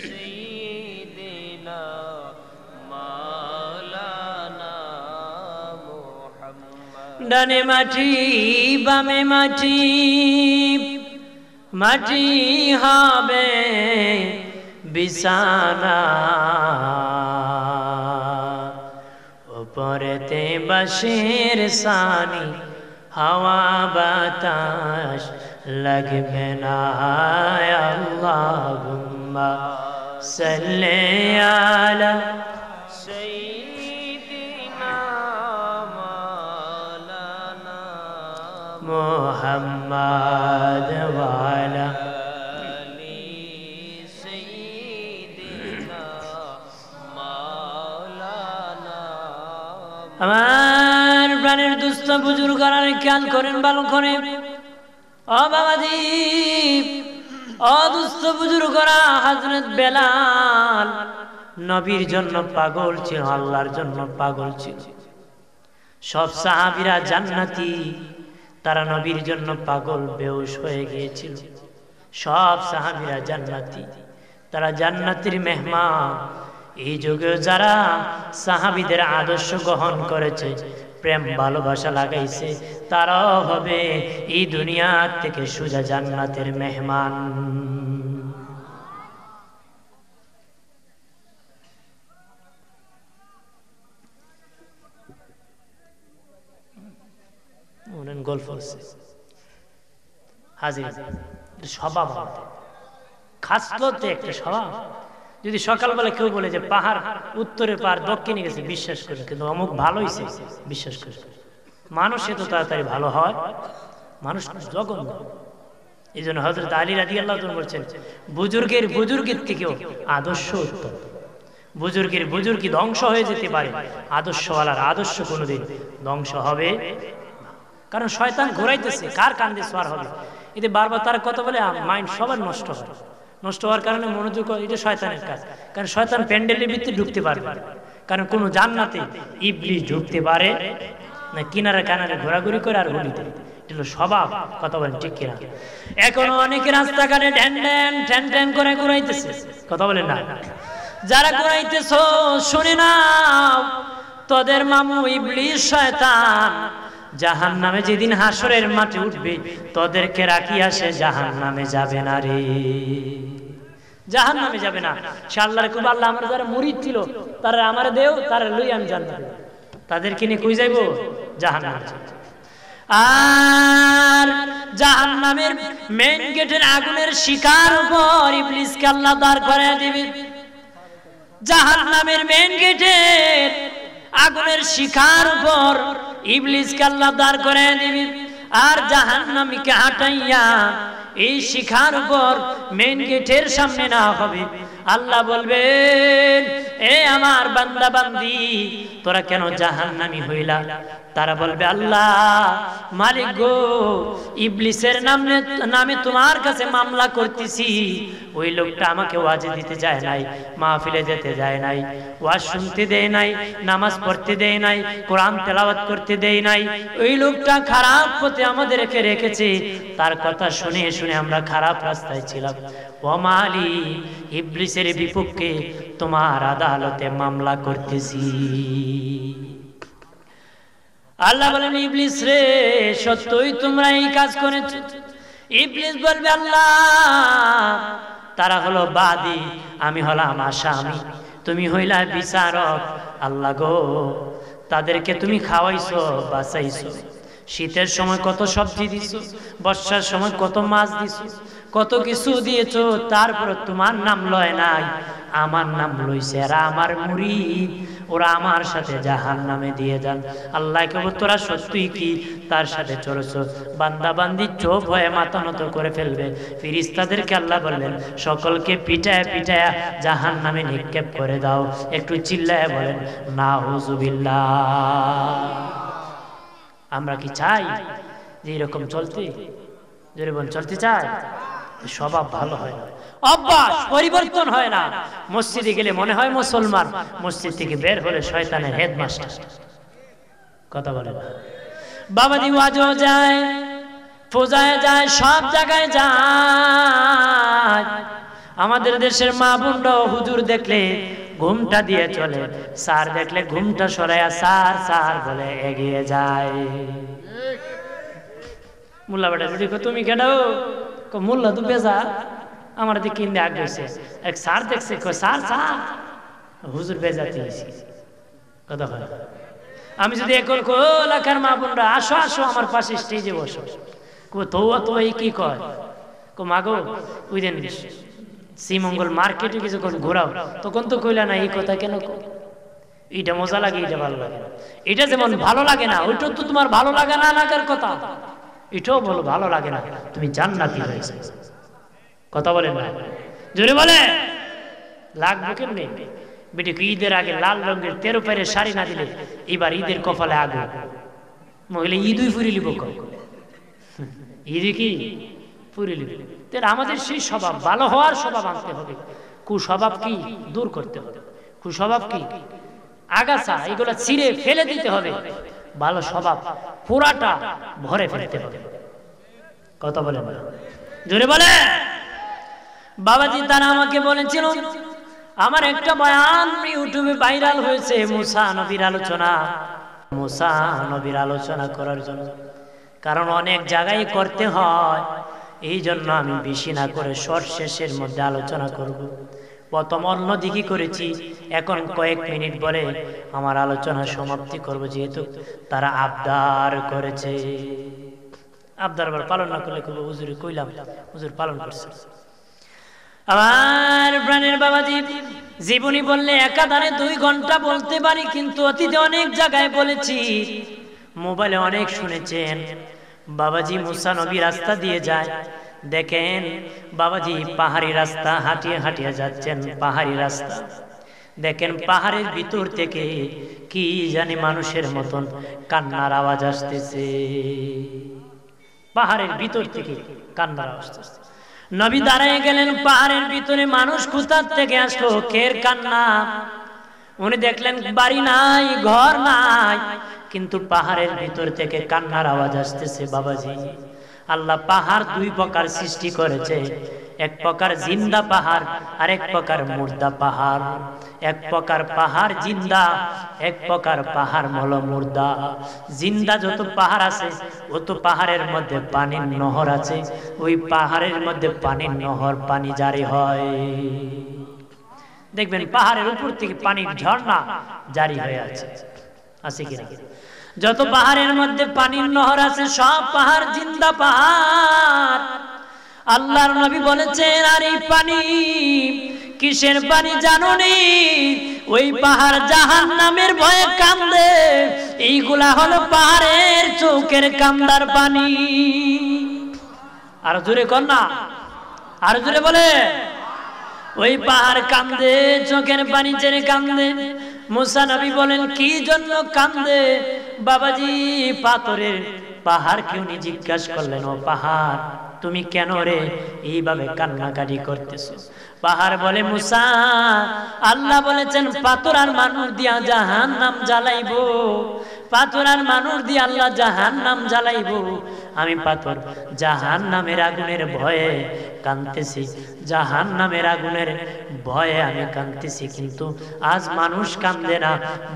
সাইয়্যিদিনা মাওলানা মুহাম্মাদ। ডানে মাটি বামে মাটি, মাটি হবে বিছানা, উপরেতে বাঁশের সানি, হাওয়া বাতাস লাগবে না। আল্লাহুম্মা সাল্লি আলা সাইয়্যিদিনা محمد وعلى আমার প্রাণের দুস্থ বুজুর্গরা খেয়াল করেন ভালো করে। ও বাবাজি, ও দুস্থ বুজুর্গরা, হযরত বেলাল নবীর জন্য পাগল ছিল, আল্লাহর জন্য পাগল ছিল। সব সাহাবীরা জান্নাতি, তারা নবীর জন্য পাগল বেহুশ হয়ে গিয়েছিল। সব সাহাবীরা জান্নাতি, তারা জান্নাতের মেহমান। এই যুগে যারা সাহাবীদের আদর্শ গ্রহণ করেছে, প্রেম ভালোবাসা লাগাইছে, তারাও হবে এই দুনিয়া থেকে সোজা জান্নাতের মেহমান। গল্প হাজির স্বভাব খাসলতে একটা স্বভাব। যদি সকালবেলা কেউ বলে যে পাহাড় উত্তরে পাহাড় দক্ষিণে গেছে, বিশ্বাস করে, কিন্তু অমুক ভালো হয়েছে বিশ্বাস করে। মানুষ এত তাড়াতাড়ি ভালো হয়? মানুষ জঘন্য। এই জন্য হযরত আলী রাদিয়াল্লাহু তাআলা বলছেন, বুজুর্গের থেকেও আদর্শ উত্তম। বুজুর্গি ধ্বংস হয়ে যেতে পারে, আদর্শওয়ালার আদর্শ কোনোদিন ধ্বংস হবে। কারণ শয়তান ঘোরাইতেছে, কার কান্দে সোয়ার হবে। এতে বারবার তারা কথা বলে, মাইন্ড সবার নষ্ট হয়। নষ্ট হওয়ার কারণে মনোযোগ, এটা শয়তানের কাজ। কারণ শয়তান প্যান্ডেলের ভিতরে ঢুকতে পারবে, কারণ কোন জান্নাতে ইবলিস ঢুকতে পারে না। কিনারে কানারে ঘোরাঘুরি করে আর গলিতে, এটা স্বভাব। কথা বলেন ঠিক কিনা? এখনো অনেকে রাস্তাঘাটে ঠ্যান ঠ্যান করে ঘুরাইতেছে। কথা বলেন না? যারা ঘুরাইতেছ শুনে নাও, তোদের মামু ইবলিস শয়তান জাহান্নামে যেদিন হাসরের মাঠে উঠবে, তোদেরকে রাখিয়া সে জাহান্নামে যাবে না রে, জাহান্নামে যাবে না। সে আল্লাহর খুব আল্লাহ আমার যারা মুরিদ ছিল, তারা আমার দেও, তারা লই আমি জান্নাতে, তাদেরকে নিয়ে কই যাইবো? জাহান্নামে। আর জাহান্নামের মেইন গেটের আগুনের শিকার উপর ইবলিসকে আল্লাহ দাঁড় করায় দিবে। জাহান্নামের মেইন গেটের আগুনের শিকার উপর ইবলিসকে আল্লাহ দাঁড় করায় দিবে। আর জাহান্নামীকে হাঁটাইয়া এই শিখার উপর মেইন গেটের সামনে না হবে। আল্লাহ বলবেন, এ আমার বান্দা বান্দি, তোরা কেন জাহান্নামী হইলা? তারা বলবে, আল্লাহ মালিক গো, ইবলিসের নামে তোমার কাছে মামলা করতেছি। ওই লোকটা আমাকে ওয়াজে দিতে যায় নাই, মাহফিলে যেতে যায় নাই, ওয়াজ শুনতে দেয় নাই, নামাজ পড়তে দেয় নাই, কোরআন তেলাওয়াত করতে দেয় নাই। ওই লোকটা খারাপ পথে আমাদেরকে রেখেছে। তার কথা শুনে শুনে আমরা খারাপ রাস্তায় ছিলাম। ও মালিক, ইবলিসের বিপক্ষে তোমার আদালতে মামলা করতেছি। আল্লাহ বলেন, ইবলিস রে, সত্যই তোমরা এই কাজ করেছো? ইবলিস বলবে, আল্লাহ তারা হলো বাদী, আমি হলাম আসামি, তুমি হইলা বিচারক। আল্লাহ গো, তাদেরকে তুমি খাওয়াইছো, বাঁচাইছো। শীতের সময় কত সবজি দিছো, বর্ষার সময় কত মাছ দিছো, কত কিছু দিয়েছো, তারপর তোমার নাম লয় নাই, আমার নাম লইছে। এরা আমার মুরিদ, ওরা আমার সাথে জাহান্নামে দিয়ে যান। আল্লাহকে বল, তোরা সত্যি কি তার সাথে চলেছো? বান্দা বান্দি চোখ হয়ে মাথা নত করে ফেলবে। ফেরেশতাদেরকে আল্লাহ বললেন, সকলকে পিটায় পিটায় জাহান্নামে নিক্ষেপ করে দাও। একটু চিল্লায় বলেন নাউযুবিল্লাহ। আমরা কি চাই যে এরকম চলতে? জোরে বল, চলতে চাই? স্বভাব ভালো হয় না, অভ্যাস পরিবর্তন হয় না। মসজিদে গেলে মনে হয় মুসলমান, মসজিদ থেকে বের হলে শয়তানের হেডমাস্টার। কথা বলে না? বাবাজি ওয়াজও যায়, পূজায় যায়, সব জায়গায় যায়। আমাদের দেশের মা বোনরাও হুজুর দেখলে ঘুমটা দিয়ে চলে, স্যার দেখলে ঘুমটা সরাইয়া স্যার স্যার বলে এগিয়ে যায়। মোল্লা বেটা যদি তুমি কেন মোল্লা তো বেজা, আমার দিকে কিনতে আগ গেছে। এক স্যার দেখছে, স্যার স্যার হুজুর বেজাতে কথা হয়। আমি যদি এখন এলাকার মা বোনরা আসো আসো আমার পাশে স্টেজে বসো, তো তো এই কি কয় মাগো ওই দিন শ্রীমঙ্গল মার্কেটে কিছুক্ষণ ঘোরাও, তখন তো কইলা না এই কথা কেন? এইটা মজা লাগে, এটা ভালো লাগে না। এটা যেমন ভালো লাগে না, ওইটা তো তোমার ভালো লাগে না লাগার কথা। এটাও বলো ভালো লাগে না, তুমি জান্নাতি হয়েছে। কথা বলেন না, জোরে বলে লাগবে কেমনি? বেটিকে ঈদের আগে লাল রঙের 13 পেরে শাড়ি না দিলে এবার ঈদের কপালে আগুন। মহিলা ঈদই ফুরি লিব, ঈদে কি ফুরি লিব। আমাদের সেই স্বভাব, ভালো হওয়ার স্বভাব আনতে হবে, কুস্বভাব কি দূর করতে হবে, কুস্বভাব কি আগাছা এগুলো ছিঁড়ে ফেলে দিতে হবে, ভালো স্বভাব পুরাটা ভরে ফেলতে হবে। কথা বলেন না, জোরে বলে। বাবাজি তারা আমাকে বলেছিল, আমার একটা বয়ান ইউটিউবে ভাইরাল হয়েছে মুসা নবীর আলোচনা, মুসা নবীর আলোচনা করার জন্য, কারণ অনেক জায়গায় করতে হয়, এই জন্য আমি বেশি না করে শর্ট শেষের মধ্যে আলোচনা করব। প্রথম অন্যদিকে করেছি, এখন কয়েক মিনিট বলে আমার আলোচনা সমাপ্তি করব, যেহেতু তারা আবদার করেছে। আবদার আবার পালন না করলে খুব হুজুরে কইলাম, হুজুর পালন করছে। আমার প্রাণের বাবাজি, জীবনী বললে একাধারে 2 ঘন্টা বলতে পারি, কিন্তু অতীতে অনেক জায়গায় বলেছি, মোবাইলে অনেক শুনেছেন। বাবাজি মুসা নবী রাস্তা দিয়ে যায়, দেখেন বাবাজি পাহাড়ি রাস্তা হাঁটিয়ে হাঁটিয়ে যাচ্ছেন, পাহাড়ি রাস্তা দেখেন, পাহাড়ের ভিতর থেকে কি জানি মানুষের মতন কান্নার আওয়াজ আসতেছে, পাহাড়ের ভিতর থেকে কান্নার আওয়াজ আসতেছে। নবী দাঁড়ায় গেলেন, পাহাড়ের ভিতরে মানুষ কোথা থেকে আসলো, কের কান্না। উনি দেখলেন বাড়ি নাই, ঘর নাই, কিন্তু পাহাড়ের ভিতর থেকে কান্নার আওয়াজ আসতেছে। বাবাজি, আল্লাহ পাহাড় 2 প্রকার সৃষ্টি করেছে, এক প্রকার জিন্দা পাহাড় আর এক প্রকার মুর্দা পাহাড়। এক প্রকার পাহাড় জিন্দা, এক প্রকার পাহাড় হলো মুর্দা। জিন্দা যত পাহাড় আছে অত পাহাড়ের মধ্যে পানির নহর আছে, ওই পাহাড়ের মধ্যে পানির নহর, পানি জারি হয়। দেখবেন পাহাড়ের উপর থেকে পানির ঝর্ণা জারি হয়ে আছে, আছে কিনা? যত পাহাড়ের মধ্যে পানির নহর আছে সব পাহাড় জিন্দা পাহাড়। আল্লাহর নবী বলেছেন, আর এই পানি কিসের পানি জানো নি? ওই পাহাড় জাহান্নামের ভয়ে কান্দে, এইগুলা হলো পাহাড়ের চোখের কান্দার পানি। আর জোরে কর না, আর জোরে বলে। ওই পাহাড় কান্দে, চোখের পানি ছেড়ে কান্দে। মুসা নবী বলেন, কি জন্য কান্দে? বাবাজি পাথরের পাহাড় কেউ নি জিজ্ঞাসা করলেন, ও পাহাড় তুমি কেন রে এইভাবে কান্নাকাটি করতেছো? পাহাড় বলে, মুসা আল্লাহ বলেছেন পাথর আর মানুষ দিয়া জাহান্নাম জ্বালাইবো, পাথর আর মানুষ দিয়ে আল্লাহ জাহান্নাম জ্বালাইবো। আমি পাথর জাহান্নামের আগুনের ভয়ে কাঁদতেছি, জাহান্নামের আগুনের ভয়ে আমি কাঁদতেছি, কিন্তু আজ মানুষ কান্দে না।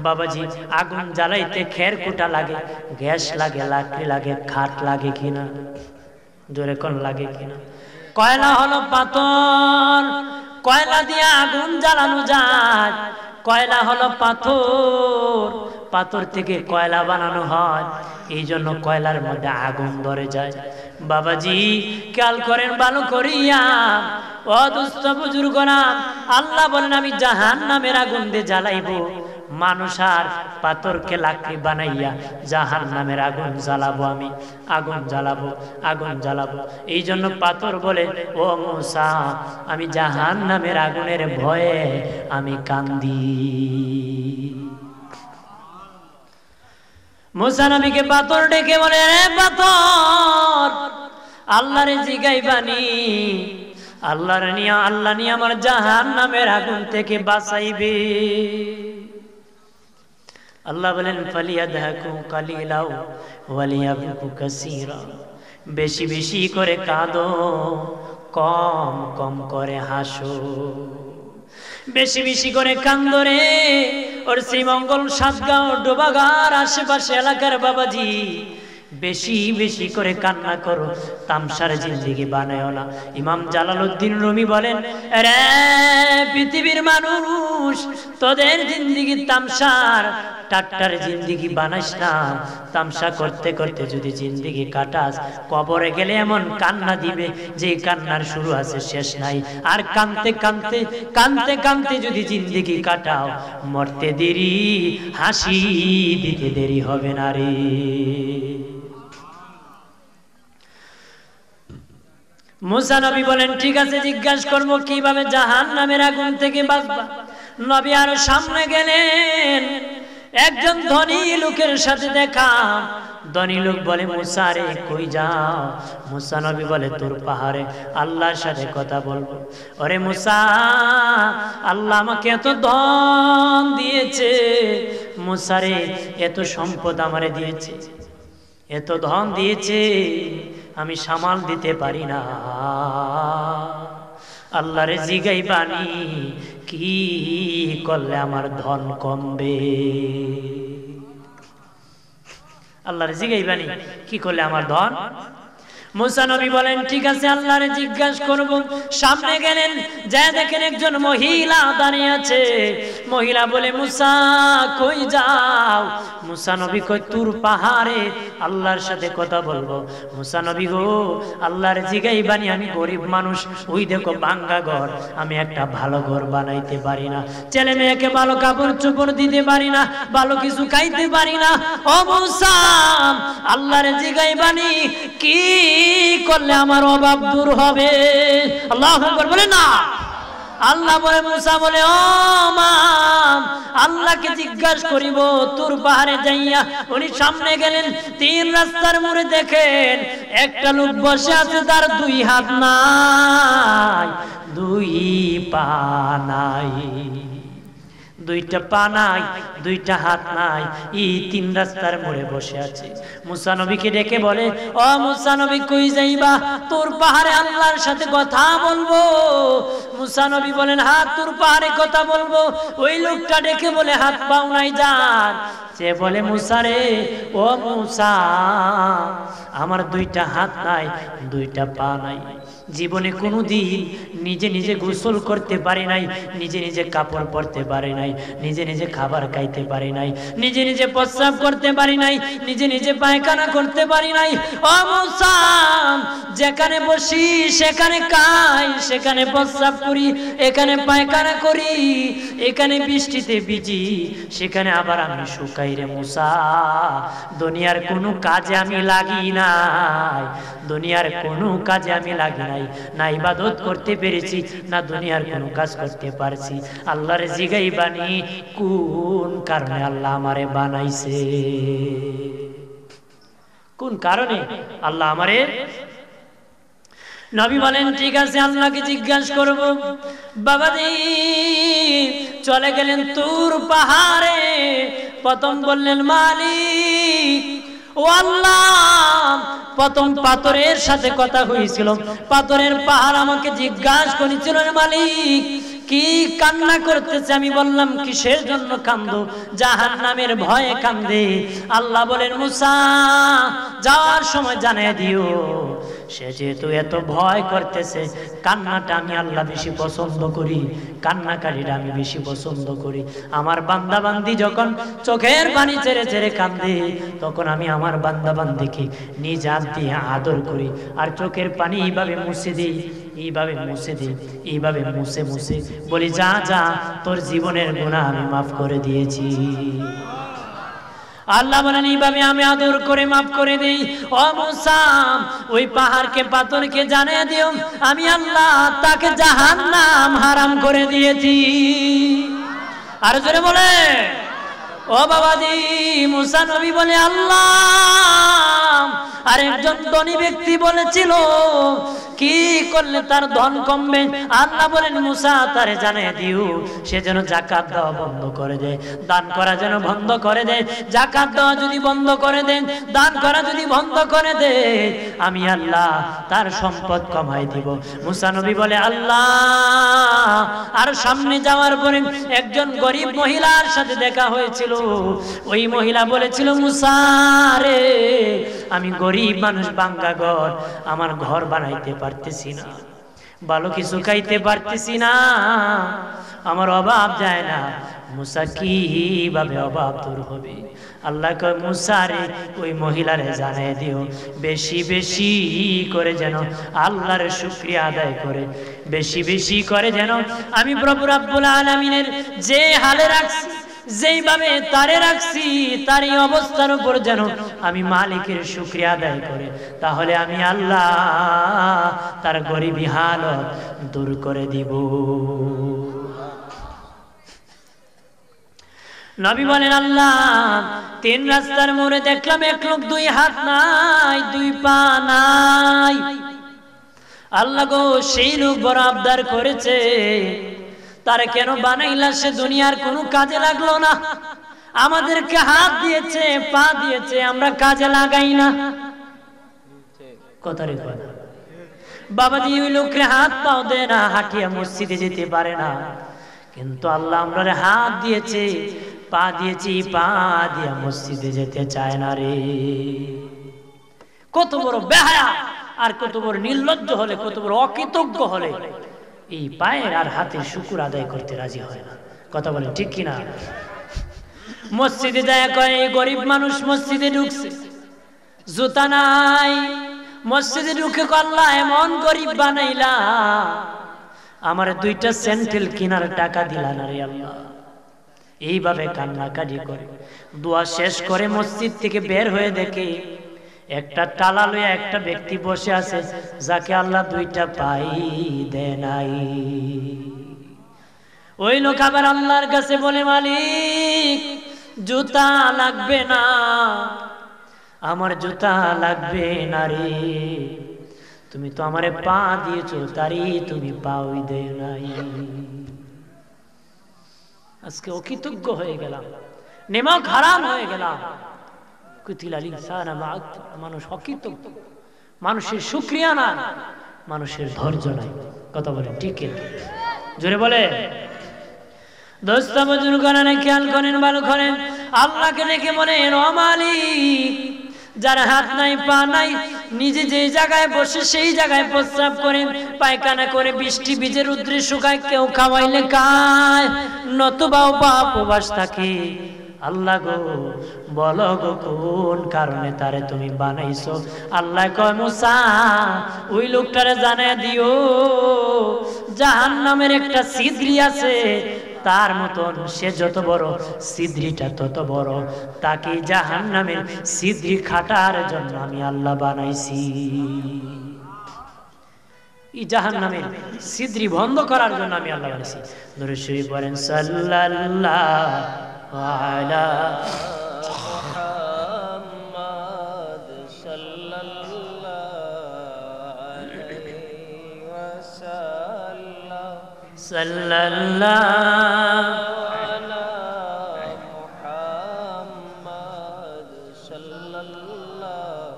বাবাজি আগুন জ্বালাইতে খের কুটা লাগে, গ্যাস লাগে, লাকড়ি লাগে, খাট লাগে কিনা? জোরে কোন লাগে কিনা? কয়লা হলো পাথর, কয়লা দিয়ে আগুন জ্বালানো যায়। কয়লা হলো পাথর, পাথর থেকে কয়লা বানানো হয়, এই জন্য কয়লার মধ্যে আগুন ধরে যায়। বাবাজি খেয়াল করেন ভালো করিয়া, ও দুস্থ বুজুর্গরা, আল্লাহ বলেন আমি জাহান্নামের আগুন দিয়ে জ্বালাইবো। মানুষ আর পাথরকে লাকড়ি বানাইয়া জাহান্নামের আগুন জ্বালাবো, আমি আগুন জ্বালাবো, আগুন জ্বালাবো। এই জন্য পাথর বলে, ও মুসা আমি জাহান্নামের আগুনের ভয়ে আমি কান্দি। মুসা নবীকে পাথর ডেকে বলে, রে পাথর আল্লাহরে জিগাইবানি, আল্লাহর নিয়া, আল্লাহ নিয়ে আমার জাহান্নামের আগুন থেকে বাঁচাইবে। আল্লাহ বলেন, ফালিয়াদহাকু কালিলাও ওয়ালিয়াবকু কাসীরা, বেশি বেশি করে কাঁদো, কম কম করে হাসো। বেশি বেশি করে কান্দো রে ওর শ্রীমঙ্গল, সাতগাঁও, ডোবাগার আশেপাশে এলাকার বাবাজি, বেশি বেশি করে কান্না করো, তামসার জিন্দেগি বানায়ও না। ইমাম জালালউদ্দিন রুমি বলেন, রে পৃথিবীর মানুষ, তোদের জিন্দেগি তামসার টাট্টার জিন্দেগি বানাইস না। তামসা করতে করতে যদি জিন্দেগি কাটাস, কবরে গেলে এমন কান্না দিবে যে কান্নার শুরু আছে শেষ নাই। আর কানতে কানতে কানতে কানতে যদি জিন্দেগি কাটাও, মরতে দেরি, হাসি দিতে দেরি হবে না রে। মুসা নবী বলেন ঠিক আছে জিজ্ঞাসা করব কিভাবে জাহান্নামের আগুন থেকে বাঁচবা। নবী আরো সামনে গেলেন, একজন ধনী লোকের সাথে দেখা। ধনী লোক বলে মুসা রে কই যাও? মুসা নবী বলে তোর পাহাড়ে আল্লাহর সাথে কথা বলবো। ওরে মুসা, আল্লাহ আমাকে এত ধন দিয়েছে। মুসা রে এত সম্পদ আমারে দিয়েছে, এত ধন দিয়েছে, আমি সামাল দিতে পারি না। আল্লাহরে জিগাইবানি কি করলে আমার ধন কমবে? আল্লাহরে জিগাইবানি কি করলে আমার ধন? মুসা নবী বলেন ঠিক আছে আল্লাহরে জিজ্ঞাসা করব। সামনে গেলেন, যা দেখেন একজন মহিলা দাঁড়িয়ে আছে। মহিলা বলে মুসা কই যাও? মুসা নবী কই তুর পাহাড়ে আল্লাহর সাথে কথা বলবো। মুসা নবী গো আল্লাহর জিগাইবানি আমি গরিব মানুষ, ওই দেখো ভাঙ্গা ঘর, আমি একটা ভালো ঘর বানাইতে পারি না, ছেলে মেয়েকে ভালো কাপড় চোপড় দিতে পারি না, ভালো কিছু খাইতে পারি না। ও মুসা, আল্লাহর জিগাইবানি কি করলে আমার অভাব দূর হবে? আল্লাহু আকবার বলে না। আল্লাহ বলে মুসা বলে ও মা, আল্লাহকে জিজ্ঞাসা করিব তোর পাহাড়ে যাইয়া। উনি সামনে গেলেন, 3 রাস্তার মোড়ে দেখেন একটা লোক বসে আছে, তার 2 হাত নাই, 2 পা নাই, 2টা পা নাই, 2টা হাত নাই, এই 3 রাস্তার মোড়ে বসে আছে। মুসা নবীকে ডেকে বলে ও মুসা নবী কই যাইবা? তোর পাহাড়ে আল্লাহর সাথে কথা বলবো। মুসা নবী বলেন হাত তোর পাহাড়ে কথা বলবো। ওই লোকটা ডেকে বলে হাত পাও নাই যান। সে বলে মুসা রে ও মুসা, আমার 2টা হাত নাই, 2টা পা নাই, জীবনে কোনোদিন নিজে নিজে গোসল করতে পারি নাই, নিজে নিজে কাপড় পরতে পারি নাই, নিজে নিজে খাবার খাইতে পারি নাই, নিজে নিজে প্রস্রাব করতে পারি নাই, নিজে নিজে পায়খানা করতে পারি নাই। ও মুসা, যেখানে বসি সেখানে খাই, সেখানে প্রস্রাব করি, এখানে পায়খানা করি, এখানে বৃষ্টিতে ভিজি, সেখানে আবার আমি শুকাই রে মুসা। দুনিয়ার কোনো কাজে আমি লাগি নাই, দুনিয়ার কোনো কাজে আমি লাগি নাই, না ইবাদত করতে পেরেছি, না দুনিয়ার কোনো কাজ করতে পারছি। আল্লাহর জিগাইবানি কোন কারণে আল্লাহ আমারে বানাইছে, কোন কারণে আল্লাহ আমারে। নবী বলেন ঠিক আছে আল্লাহকে জিজ্ঞাসা করব। বাবাজি চলে গেলেন তুর পাহাড়ে। প্রথম বললেন মালিক ও আল্লাহ, প্রথম পাথরের সাথে কথা হয়েছিল, পাথরের পাহাড় আমাকে জিজ্ঞাসা করেছিল মালিক কি কান্না করতেছে? আমি বললাম কিসের জন্য কান্দো? জাহান্নামের ভয়ে কান্দে। আল্লাহ বলেন মুসা যাওয়ার সময় জানিয়ে দিও, সে যেহেতু এত ভয় করতেছে, কান্নাটা আমি আল্লাহ বেশি পছন্দ করি, কান্নাকারীরা আমি বেশি পছন্দ করি। আমার বান্দা বান্দি যখন চোখের পানি ছেড়ে ছেড়ে কান্দে, তখন আমি আমার বান্দা বান্দিকে নিজ হাত দিয়ে আদর করি, আর চোখের পানি এইভাবে মুছে দিই, এইভাবে মুছে দিই, এইভাবে মুছে মুছে বলি যা যা তোর জীবনের গুনাহ আমি মাফ করে দিয়েছি। আল্লাহ বলেন এইভাবে আমি আদর করে মাফ করে দেই। ও মুসা, ওই পাহাড়কে পাথরকে জানিয়ে দিও আমি আল্লাহ তাকে জাহান্নাম হারাম করে দিয়েছি। আর জোরে বলে ও বাবাজি। মুসা নবী বলে আল্লাহ, আর একজন ধনী ব্যক্তি বলেছিল কি করলে তার ধন কমবে? আল্লাহ বলেন মুসা তারে জানিয়ে দিও সে যেন যাকাত দেওয়া বন্ধ করে দেয়, দান করা যেন বন্ধ করে দেয়। যাকাত দেওয়া যদি বন্ধ করে দেন, দান করা যদি বন্ধ করে দে, আমি আল্লাহ তার সম্পদ কমাই দিব। মুসা নবী বলে আল্লাহ। আর সামনে যাওয়ার পরে একজন গরিব মহিলার সাথে দেখা হয়েছিল। ওই মহিলা বলেছিল মুসা রে, আমি গরিব মানুষ, ভাঙ্গা ঘর, আমার ঘর বানাইতে পারতেছি না, ভালো কিছু খাইতে পারতেছি না, আমার অভাব যায় না। মুসা কিভাবে অভাব দূর হবে? আল্লাহ কয় মুসা রে ওই মহিলারে জানিয়ে দিও বেশি বেশি করে যেন আল্লাহর শুকরিয়া আদায় করে, বেশি বেশি করে যেন আমি প্রভু রব্বুল আলামিনের যে হালে রাখছি যেইভাবে তারে রাখছি তার এই অবস্থার উপর যেন আমি মালিকের শুকরিয়া আদায় করে, তাহলে আমি আল্লাহ তার গরিবী হালত দূর করে দিব। নবী বলেন, আল্লাহ 3 রাস্তার মোড়ে দেখলাম এক লোক 2 হাত নাই 2 পা নাই। আল্লাহ গো, সেই লোক বড় আবদার করেছে, তারে কেন বানাইলা? সে দুনিয়ার কোনো কাজে লাগলো না, আমাদেরকে হাত দিয়েছে পা দিয়েছে, আমরা কাজে লাগাই না। কথারে কথা বাবাজি, ওই লোকরে হাত পাও দেয় না, হাঁটিয়া মসজিদে যেতে পারে না, কিন্তু আল্লাহ আমরা হাত দিয়েছে পা দিয়েছি, পা দিয়া মসজিদে যেতে চায় না রে। কত বড় বেহায়া আর কত বড় নির্লজ্জ হলে, কত বড় অকৃতজ্ঞ হলে এই পায়ের আর হাতের শুকর আদায় করতে রাজি হয় না। কথা বলেন ঠিক কিনা? মসজিদে যায় কয়, এই গরিব মানুষ মসজিদে ঢুকছে, জুতা নাই, মসজিদে ঢুকে আল্লাহ এমন গরিব বানাইলা, আমার 2টা স্যান্ডেল কেনার টাকা দিলা না রে আল্লাহ। এইভাবে কান্নাকাটি করে দোয়া শেষ করে মসজিদ থেকে বের হয়ে দেখে একটা টালা লইয়া একটা ব্যক্তি বসে আছে, যাকে আল্লাহ 2টা পাই দেয় নাই। ওই লোক আবার আল্লাহর কাছে বলে, মালিক জুতা লাগবে না, আমার জুতা লাগবে না রে, তুমি তো আমারে পা দিয়েছো, তারই তুমি পাওই দেয় নাই। আজকে অকৃতজ্ঞ হয়ে গেলাম, নেমক হারাম হয়ে গেলাম। মানুষ অকৃতজ্ঞ, মানুষের শুকরিয়া না, মানুষের ধৈর্য নাই। কথা বলে ঠিক জোরে বলে। দোস্ত বুজুর্গ করেন, খেয়াল করেন, ভালো করেন, আল্লাহকে ডেকে বলেন, ও মালিক, যার হাত নাই পা নাই, নিজে যে জায়গায় বসে সেই জায়গায় প্রস্রাব করে পায়খানা করে বৃষ্টি ভিজে রুদ্রে শুকায়, কেউ খাওয়াইলে খায়, নতুবা উপবাস থাকে। আল্লাহ গো, বলো গো কোন কারণে তারে তুমি বানাইছো? আল্লাহ কয়, মুসা ওই লোকটারে জানায় দিও, জাহান্নামের একটা ছিদ্রি আছে, তার মতন সে যত বড়, ছিদ্রিটা তত বড়, তাকে জাহান্নামের ছিদ্রি খাটার জন্য আমি আল্লাহ বানাইছি। এই জাহান্নামের ছিদ্রি বন্ধ করার জন্য আমি আল্লাহ বানাইছি। দরুদ শরীফ পড়েন, সাল্লাল্লাহু আলা মুহাম্মাদ সাল্লাল্লাহু আলাইহি ওয়াসাল্লাম, সাল্লাল্লাহু আলা মুহাম্মাদ সাল্লাল্লাহু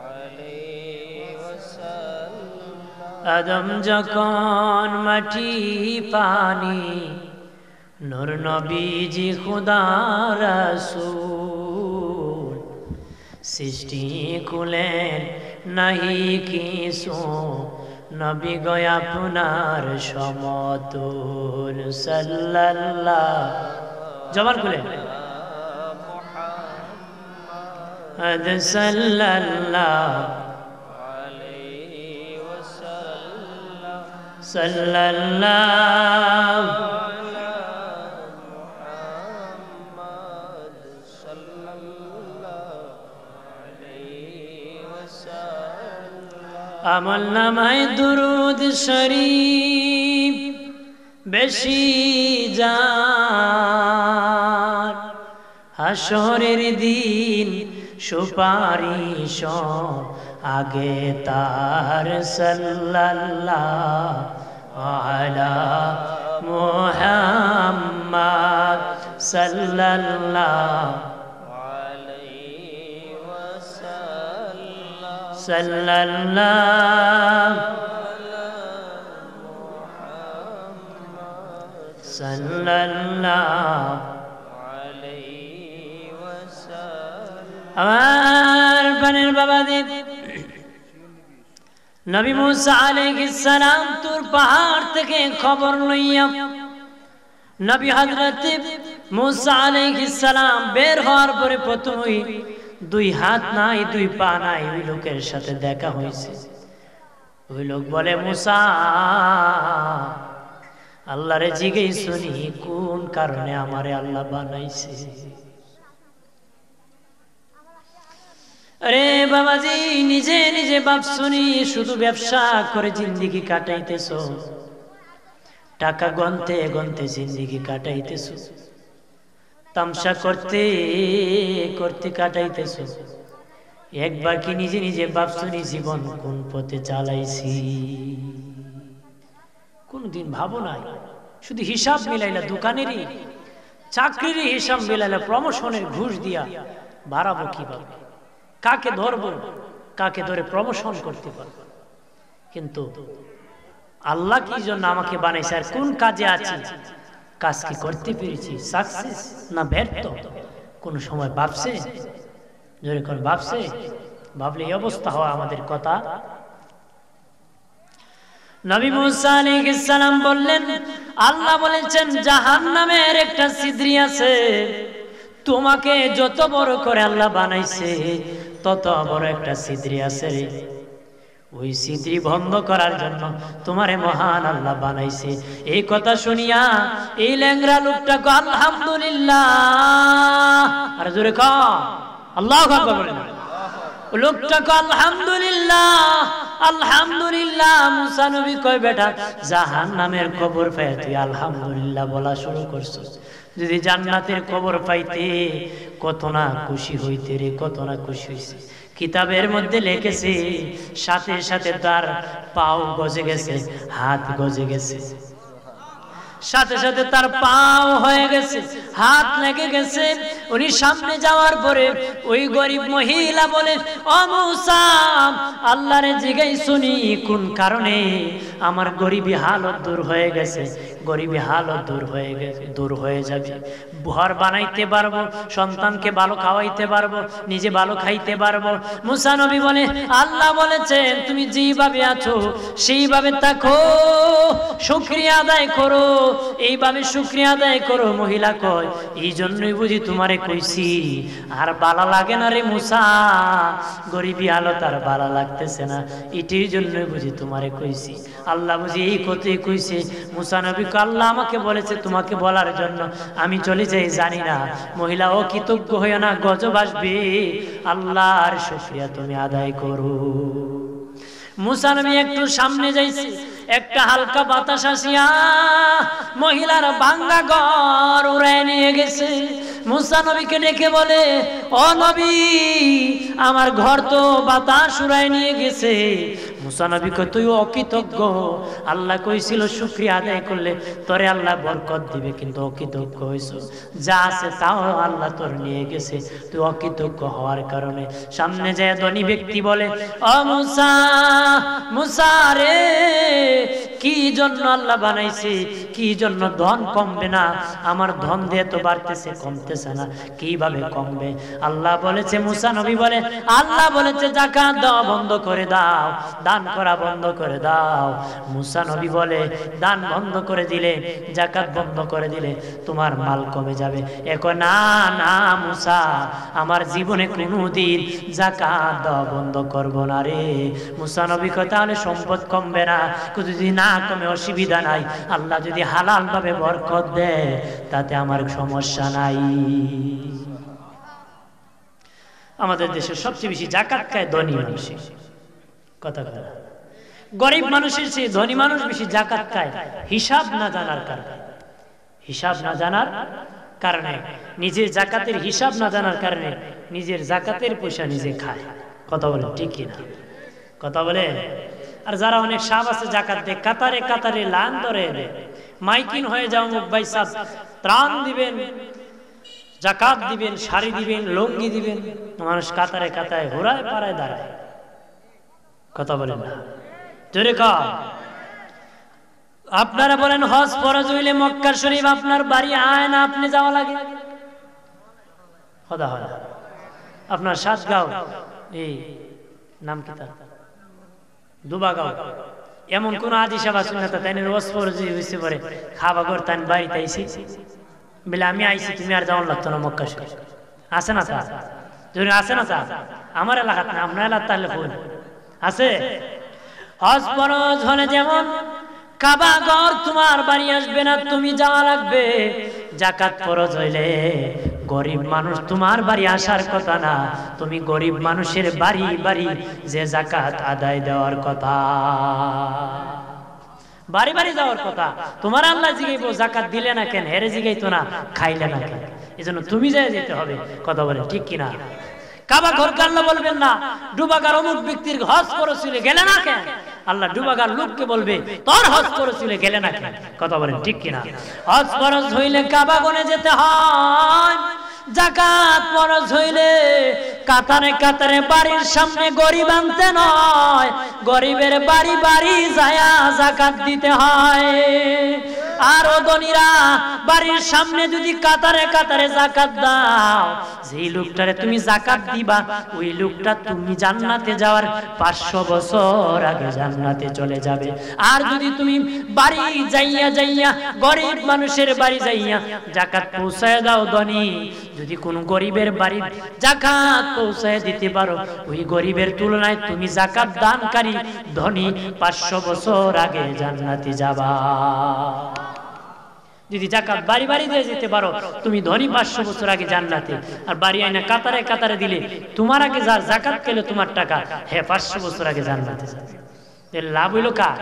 আলাইহি ওয়াসাল্লাম। আদম যখন মাটি পানি, নূর নবীজি খুদা রাসূল, সৃষ্টি কুলেন নাহি কিছু, নবী গো আপনার সমতুল, সাল্লাল্লাহু, জবান খুলে মুহাম্মদ সাল্লাল্লাহু আলাইহি ওয়াসাল্লাম, সাল্লাল্লাহু আমল নামায় দুরুদ শরীফ বেশি যার, হাসরের দিন সুপারিশ আগে তার, সাল্লাল্লাহু আলা মুহাম্মাদ সাল্লাল্লাহু সাল্লাল্লাহু আলাইহি ওয়াসাল্লাম। আমার বানের বাবা দেব নবী মুসা আলাইহিস সালাম তুর পাহাড় থেকে খবর লইয়া, নবী হযরত মুসা আলাইহিস সালাম বের হওয়ার পরে প্রথমেই 2 হাত নাই 2 পা নাই, ওই লোকের সাথে দেখা হয়েছে। ওই লোক বলে, মুসা আল্লাহরে জিজ্ঞেই শুনি কোন কারণে আমারে আল্লাহ বানাইছে। আরে বাবাজি, নিজে নিজে বাপ শুনি, শুধু ব্যবসা করে জিন্দিগি কাটাইতেছ, টাকা গনতে গনতে জিন্দিগি কাটাইতেছ, তামসা করতে করতে কাটাইতেছ। একবার কি নিজে নিজে বাপ শুনি জীবন কোন পথে চালাইছি? কোনদিন ভাবো নাই? শুধু হিসাব মিলাইলা, দোকানেরই চাকরির হিসাব মিলাইলা, প্রমোশনের ঘুষ দিয়া বাড়াবো কিভাবে, কাকে ধরবো, কাকে ধরে প্রমোশন করতে পারবো। কিন্তু আল্লাহ কি জন্য আমাকে বানাইছে আর কোন কাজে আছি, কাজ কি করতে পেরেছি, সাকসেস না ব্যর্থ? কোন সময় ভাবছে? জোরে কোন ভাবছে? ভাবলে এই অবস্থা হয় আমাদের। কথা নবী মুসা আলাইহিস সালাম বললেন, আল্লাহ বলেছেন জাহান্নামের একটা ছিদ্রি আছে, তোমাকে যত বড় করে আল্লাহ বানাইছে তত বড় একটা ছিদ্রি আছে রে। ওই ছিদ্রি বন্ধ করার জন্য তোমারে মহান আল্লাহ বানাইছে। এই কথা শুনিয়া এই ল্যাংড়া লোকটা কো আলহামদুলিল্লাহ, আর জোরে কও আল্লাহু আকবার বলেন। লোকটা কো আলহামদুলিল্লাহ, আলহামদুলিল্লাহ। মুসা নবী কয়, বেটা জাহান্নামের কবর পেয়ে তুই আলহামদুলিল্লাহ বলা শুরু করছিস, যদি জান্নাতের কবর পাইতে কত না খুশি হইতে রে, কত না খুশি হইছে। কিতাবের মধ্যে লিখেছে সাথে সাথে তার পাও গজে গেছে, হাত গজে গেছে, সাথে সাথে তার পাও হয়ে গেছে, হাত লেগে গেছে। উনি সামনে যাওয়ার পরে ওই গরিব মহিলা বলে, ও মুসা, আল্লাহরে জিগাই শুনি কোন কারণে আমার গরিবী হালত দূর হয়ে গেছে। গরিবী হালত দূর হয়ে গেছে, দূর হয়ে যাবে, ঘর বানাইতে পারবো, সন্তানকে ভালো খাওয়াইতে পারবো, নিজে ভালো খাইতে পারবো। মুসা নবী বলে, আল্লাহ বলেছেন তুমি যেভাবে আছো সেইভাবে থাকো, শুকরিয়া আদায় করো, এইভাবে শুকরিয়া আদায় করো। মহিলা কয়, এই জন্যই বুঝি তোমারে কইছি আর বালা লাগে না রে মুসা, গরিবী হালত আর বালা লাগতেছে না, এটির জন্যই বুঝি তোমারে কইছি। আল্লাহ বুঝি এই কথাই কইছে। মুসা নবী কয়, আল্লাহ আমাকে বলেছে তোমাকে বলার জন্য, আমি চলে যাই জানি না। মহিলা, ও কৃতজ্ঞ হইও না, গজব আসবে, আল্লাহর শুকরিয়া তুমি আদায় করো। মুসা নবী একটু সামনে যাইছে, একটা হালকা বাতাস আসিয়া মহিলার ভাঙ্গা ঘর উড়ায় নিয়ে গেছে। মুসা নবীকে ডেকে বলে, ও নবী, আমার ঘর তো বাতাস উড়ায় নিয়ে গেছে। মুসা নবী কয়, তুই অকৃতজ্ঞ, আল্লাহ কইছিল শুকরিয়া আদায় করলে তোরে আল্লাহ বরকত দিবে, কিন্তু অকৃতজ্ঞ হইছ, যা আছে তাও আল্লাহ তোর নিয়ে গেছে, তুই অকৃতজ্ঞ হওয়ার কারণে। সামনে যায় ধনী ব্যক্তি বলে, ও মুসা, মুসা রে, কি জন্য আল্লাহ বানাইছে, কি জন্য ধন কমবে না? আমার ধন দিয়ে তো বাড়তেছে, কমতেছে না, কিভাবে কমবে? আল্লাহ বলেছে, মুসা নবী বলে, আল্লাহ বলেছে যাকাত দেওয়া বন্ধ করে দাও, দান করা বন্ধ করে দাও। মুসা নবী বলে, দান বন্ধ করে দিলে, যাকাত বন্ধ করে দিলে তোমার মাল কমে যাবে। এখন না না মুসা, আমার জীবনে কোনোদিন যাকাত দেওয়া বন্ধ করব না রে। মুসা নবী কয়, তাহলে সম্পদ কমবে না? যদি না কমে অসুবিধা নাই, আল্লাহ যদি হালাল ভাবে বরকত দেয় তাতে আমার সমস্যা নাই। আমাদের দেশে সবচেয়ে বেশি যাকাত খায় ধনী মানুষ, কথা কথা, গরিব মানুষের চেয়ে ধনী মানুষ বেশি যাকাত খায়, হিসাব না জানার কারণে। হিসাব না জানার কারণে, নিজের যাকাতের হিসাব না জানার কারণে নিজের যাকাতের পয়সা নিজে খায়। কথা বলে ঠিক কিনা? কথা বলে। আর যারা অনেক সাপ আছে জাকাত দেয়, কাতারে কাতারে লান ধরে দেয়, মাইকিন হয়ে যাও, মুখ ভাই সাহেব ত্রাণ দিবেন, জাকাত দিবেন, শাড়ি দিবেন, লুঙ্গি দিবেন, মানুষ কাতারে কাতারে ঘোরায় পাড়ায় দাঁড়ায়। কথা বলেন না, জোরে কও। আপনারা বলেন হজ ফরজ হইলে মক্কা শরীফ আপনার বাড়ি আয় না আপনি যাওয়া লাগে? কথা হয়। আপনার সাতগাঁও, এই নাম কি তার, দুবাগাঁও, এমন কোন আদি সাহেব আসুন না তাই হজ ফরজ হইছে পরে খাবা ঘর তাই বাড়িতে আইছি বলে আমি আইছি, তুমি আর যাওয়ার লাগতো না মক্কা শরীফ? আছে না তা? যদি আছে না তা, আমার এলাকাত না, আপনার এলাকা তাহলে ফোন আছে। হজ ফরজ হলে যেমন কাবা ঘর তোমার বাড়ি আসবে না, তুমি যাওয়া লাগবে। যাকাত ফরজ হইলে গরিব মানুষ তোমার বাড়ি আসার কথা না, তুমি গরিব মানুষের বাড়ি বাড়ি যে যাকাত আদায় দেওয়ার কথা, বাড়ি বাড়ি যাওয়ার কথা। তোমার আল্লাহ জিগাইবো যাকাত দিলে না কেন, হেরে জিগাইতো না খাইলে না কেন, এজন্য তুমি যাই যেতে হবে। কথা বলে ঠিক কিনা? কাবা ঘর আল্লাহ বলবেন না ডুবাগার অমুক ব্যক্তির হজ করেছিল গেলে না কেন, আল্লাহ ডুবাগার লোককে বলবে তোর হজ করেছিল গেলে না কেন। কথা বলেন ঠিক কিনা? হজ ফরজ হইলে কাবা গনে যেতে হয়, যাকাত ফরজ হইলে কাতারে কাতারে বাড়ির সামনে গরিব আনতে নয়, গরিবের বাড়ি বাড়ি যায়া যাকাত দিতে হয়। আর ও ধনীরা বাড়ির সামনে যদি কাতারে কাতারে যাকাত দাও, যেই লোকটারে তুমি যাকাত দিবা ওই লোকটা তুমি জান্নাতে যাওয়ার 500 বছর আগে জান্নাতে চলে যাবে। আর যদি তুমি বাড়ি যাইয়া যাইয়া গরিব মানুষের বাড়ি যাইয়া যাকাত পৌঁছায় দাও, ধনী যদি কোন গরিবের বাড়ি যাকাত পৌঁছায় দিতে পারো, ওই গরিবের তুলনায় তুমি যাকাত দানকারী ধনী 500 বছর আগে জান্নাতে যাবা। যদি যাকাত বাড়ি বাড়ি দিয়ে যেতে পারো, তুমি ধনী 500 বছর আগে জান্নাতে। আর বাড়ি আইনা কাতারে কাতারে দিলে তোমার আগে যার যাকাত খেলে তোমার টাকা, হে 500 বছর আগে জান্নাতে যাবে। এর লাভ হইল কার?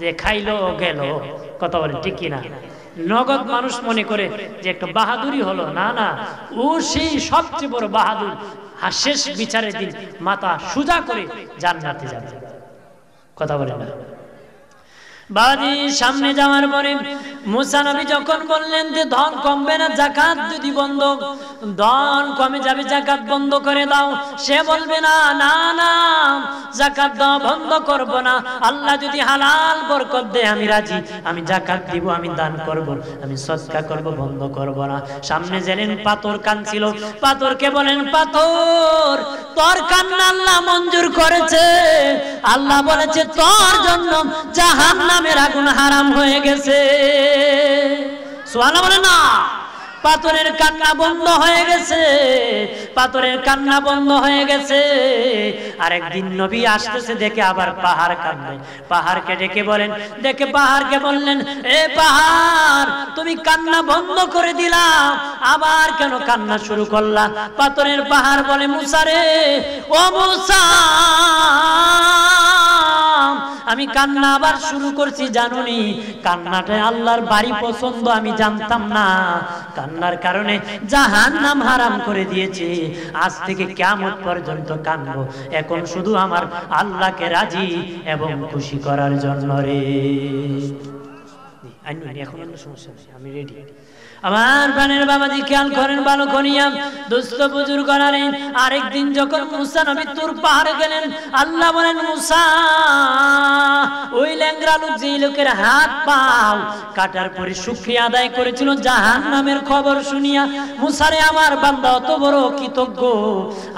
যে খাইলো গেল। কথা বলে ঠিক কিনা? নগদ মানুষ মনে করে যে একটা বাহাদুরি হলো, না না, ও সেই সবচেয়ে বড় বাহাদুর। আর শেষ বিচারের দিন মাথা সোজা করে জান্নাতে যাবে। কথা বলে না? বাড়ি সামনে যাওয়ার পরে মুসা নবী যখন বললেন যে ধন কমবে না, যাকাত যদি বন্ধ, ধন কমে যাবে, যাকাত বন্ধ করে দাও, সে বলবে না না না যাকাত দাও বন্ধ করব না, আল্লাহ যদি হালাল বরকত দেয় আমি রাজি, আমি যাকাত দিব, আমি দান করব, আমি সদকা করব, বন্ধ করব না। সামনে গেলেন, পাথর কাঁদছিল, পাথরকে বলেন পাথর তোর কান্না আল্লাহ মঞ্জুর করেছে, আল্লাহ বলেছে তোর জন্য জাহান্নামের আগুন হারাম হয়ে গেছে। সুবহানাল্লাহ বলে না? পাথরের কান্না বন্ধ হয়ে গেছে, পাথরের কান্না বন্ধ হয়ে গেছে। আরেকদিন নবী আসতেছে, দেখে আবার পাহাড় কাঁদবে, পাহাড়কে ডেকে বলেন, দেখে পাহাড়কে বললেন এ পাহাড় তুমি কান্না বন্ধ করে দিলা, আবার কেন কান্না শুরু করলা? পাথরের পাহাড় বলে মুসা রে, ও মুসা আমি কান্না আবার শুরু করছি জানুনি, কান্নাটা আল্লাহর বাড়ি পছন্দ আমি জানতাম না, কান্নার কারণে জাহান্নাম হারাম করে দিয়েছে, আজ থেকে কিয়ামত পর্যন্ত কাঁদবো, এখন শুধু আমার আল্লাহকে রাজি এবং খুশি করার জন্য রে। এখন সমস্যা নেই, আমি রেডি। আমার প্রাণের বাবাজি খেয়াল করেন ভালো করিয়া, দুস্থ বুজুর্গ করেন। আরেকদিন যখন মুসা নবী তুর পাহাড়ে গেলেন, আল্লাহ বলেন মুসা ওই ল্যাংড়া লোক, যেই লোকের হাত পাও কাটার পরে শুকরিয়া আদায় করেছিল জাহান্নামের খবর শুনিয়া, মুসারে আমার বান্দা অত বড় কৃতজ্ঞ,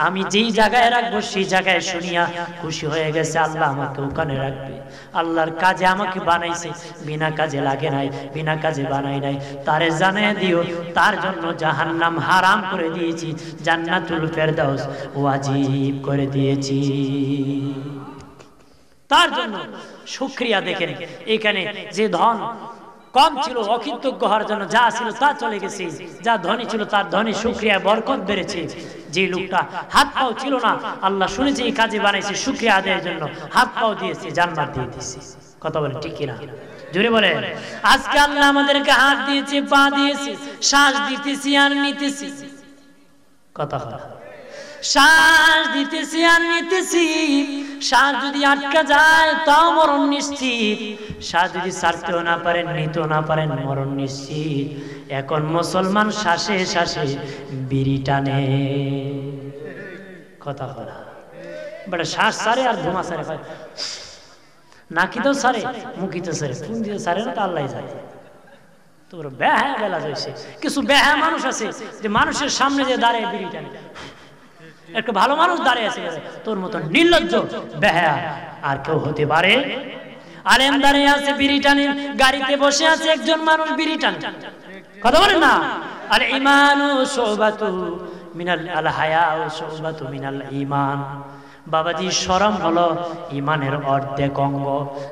আমি যেই জায়গায় রাখবো সেই জায়গায় শুনিয়া খুশি হয়ে গেছে, আল্লাহ আমাকে ওখানে রাখবে। আল্লাহর কাজে আমাকে বানাইছে, বিনা কাজে লাগে নাই, বিনা কাজে বানাই নাই, তারে জানাই দিও তার জন্য জাহান্নাম হারাম করে দিয়েছি, জান্নাতুল ফেরদাউস ওয়াজিব করে দিয়েছি। তার জন্য শুকরিয়া দেখেন, এখানে যে ধন কম ছিল অকৃতজ্ঞ হওয়ার জন্য যা ছিল তা চলে গেছে, যা ধনী ছিল তার ধনী শুকরিয়া বরকত বেড়েছে। যে লোকটা হাত পাও ছিল না, আল্লাহ শুনেছে এই কাজে বানাইছে, শুকরিয়া আদায়ের জন্য হাত পাও দিয়েছে, জান্নাত দিয়ে দিয়েছে। কথা বলে ঠিক কিনা? জোরে বলে। আজকে আল্লাহ আমাদেরকে হাত দিয়েছে, পা দিয়েছে, শ্বাস দিতেছি আর নিতেছি। কথা বলে শ্বাস দিতেছি আর নিতেছি, শ্বাস যদি আটকা যায় তাও মরণ নিশ্চিত, শ্বাস যদি ছাড়তেও না পারেন, নিতেও না পারেন, মরণ নিশ্চিত। এখন মুসলমান শ্বাসে শ্বাসে বিড়ি টানে। কথা বলা বেটা, শ্বাস ছাড়ে আর ধোঁয়া ছাড়ে, নাকি তো সারে, মুখি তো সারে, কোন দিয়ে সারে না, তা আল্লাহ জানে। তোর বেহা বেলা হয়েছে, কিছু বেহা মানুষ আছে যে মানুষের সামনে যে দাঁড়ায় বিড়ি টানে, একটা ভালো মানুষ দাঁড়িয়ে আছে, তোর মতো নির্লজ্জ বেহা আর কেউ হতে পারে? আলেম দাঁড়িয়ে আছে বিড়ি টানে, গাড়িতে বসে আছে একজন মানুষ বিড়ি টানে। কথা বলেন না? আরে ঈমানু শুবাতু মিনাল হায়া ও শুবাতু মিনাল ঈমান, বাবাজি শরম হলো ইমানের অর্ধেক অঙ্গ।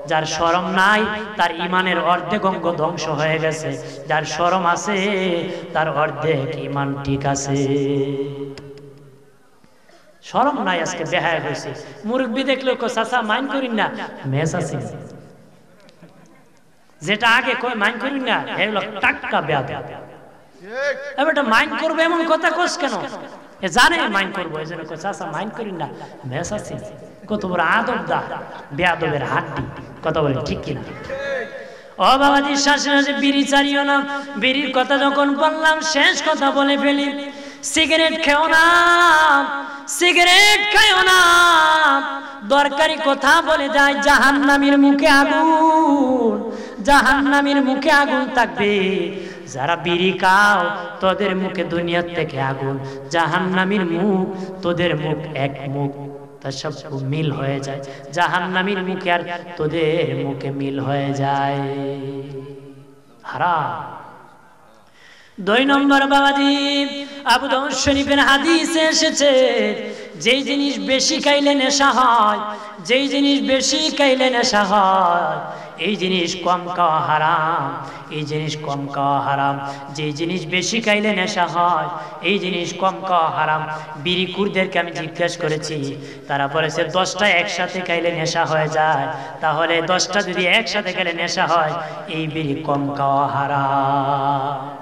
যার শরম নাই তার ইমানের অর্ধেক অঙ্গ ধ্বংস হয়ে গেছে, যার শরম আছে তার অর্ধেক ইমান ঠিক আছে। শরম নাই, আজকে বেহায়া হয়েছে। মুরব্বী দেখলেও চাচা মাইন্ড করিন না, মেস আছে। যেটা আগে কই মাইন্ড করিন না, এগুলো টাটকা বেয়াদব। এবারটা মাইন্ড করবো এমন কথা কোস কেন? এ জানে মাইন্ড করবো, এই জন্য চাচা মাইন্ড করিন না, মেস আছে। কত বড় আদব দা, বেয়াদবের হাড্ডি। কথা বলে ঠিক কিনা? ও বাবাজি শাশুড়ি বিড়ি চারিও না। বিড়ির কথা যখন বললাম শেষ কথা বলে ফেলি। সিগারেট খেও না, সিগারেট খাও না। দরকারি কথা বলে যায়, জাহান্নামীর মুখে আগুন, জাহান্নামীর মুখে আগুন থাকবে। যারা বিড়ি খাও তোদের মুখে দুনিয়ার থেকে আগুন, জাহান্নামীর মুখ তোদের মুখ এক মুখ, তার সব মিল হয়ে যায়। জাহান্নামীর মুখে আর তোদের মুখে মিল হয়ে যায়। হারাম। 2 নম্বর বাবাজি, আবু দাউদ শরীফের হাদিসে এসেছে, যেই জিনিস বেশি খাইলে নেশা হয়, যেই জিনিস বেশি খাইলে নেশা হয়, এই জিনিস কম খাওয়া হারাম, এই জিনিস কম খাওয়া হারাম। যেই জিনিস বেশি খাইলে নেশা হয়, এই জিনিস কম খাওয়া হারাম। বিড়িখুরদেরকে আমি জিজ্ঞাসা করেছি, তারা বলেছে 10টা একসাথে খাইলে নেশা হয়ে যায়। তাহলে 10টা যদি একসাথে খেলে নেশা হয়, এই বিড়ি কম খাওয়া হারাম।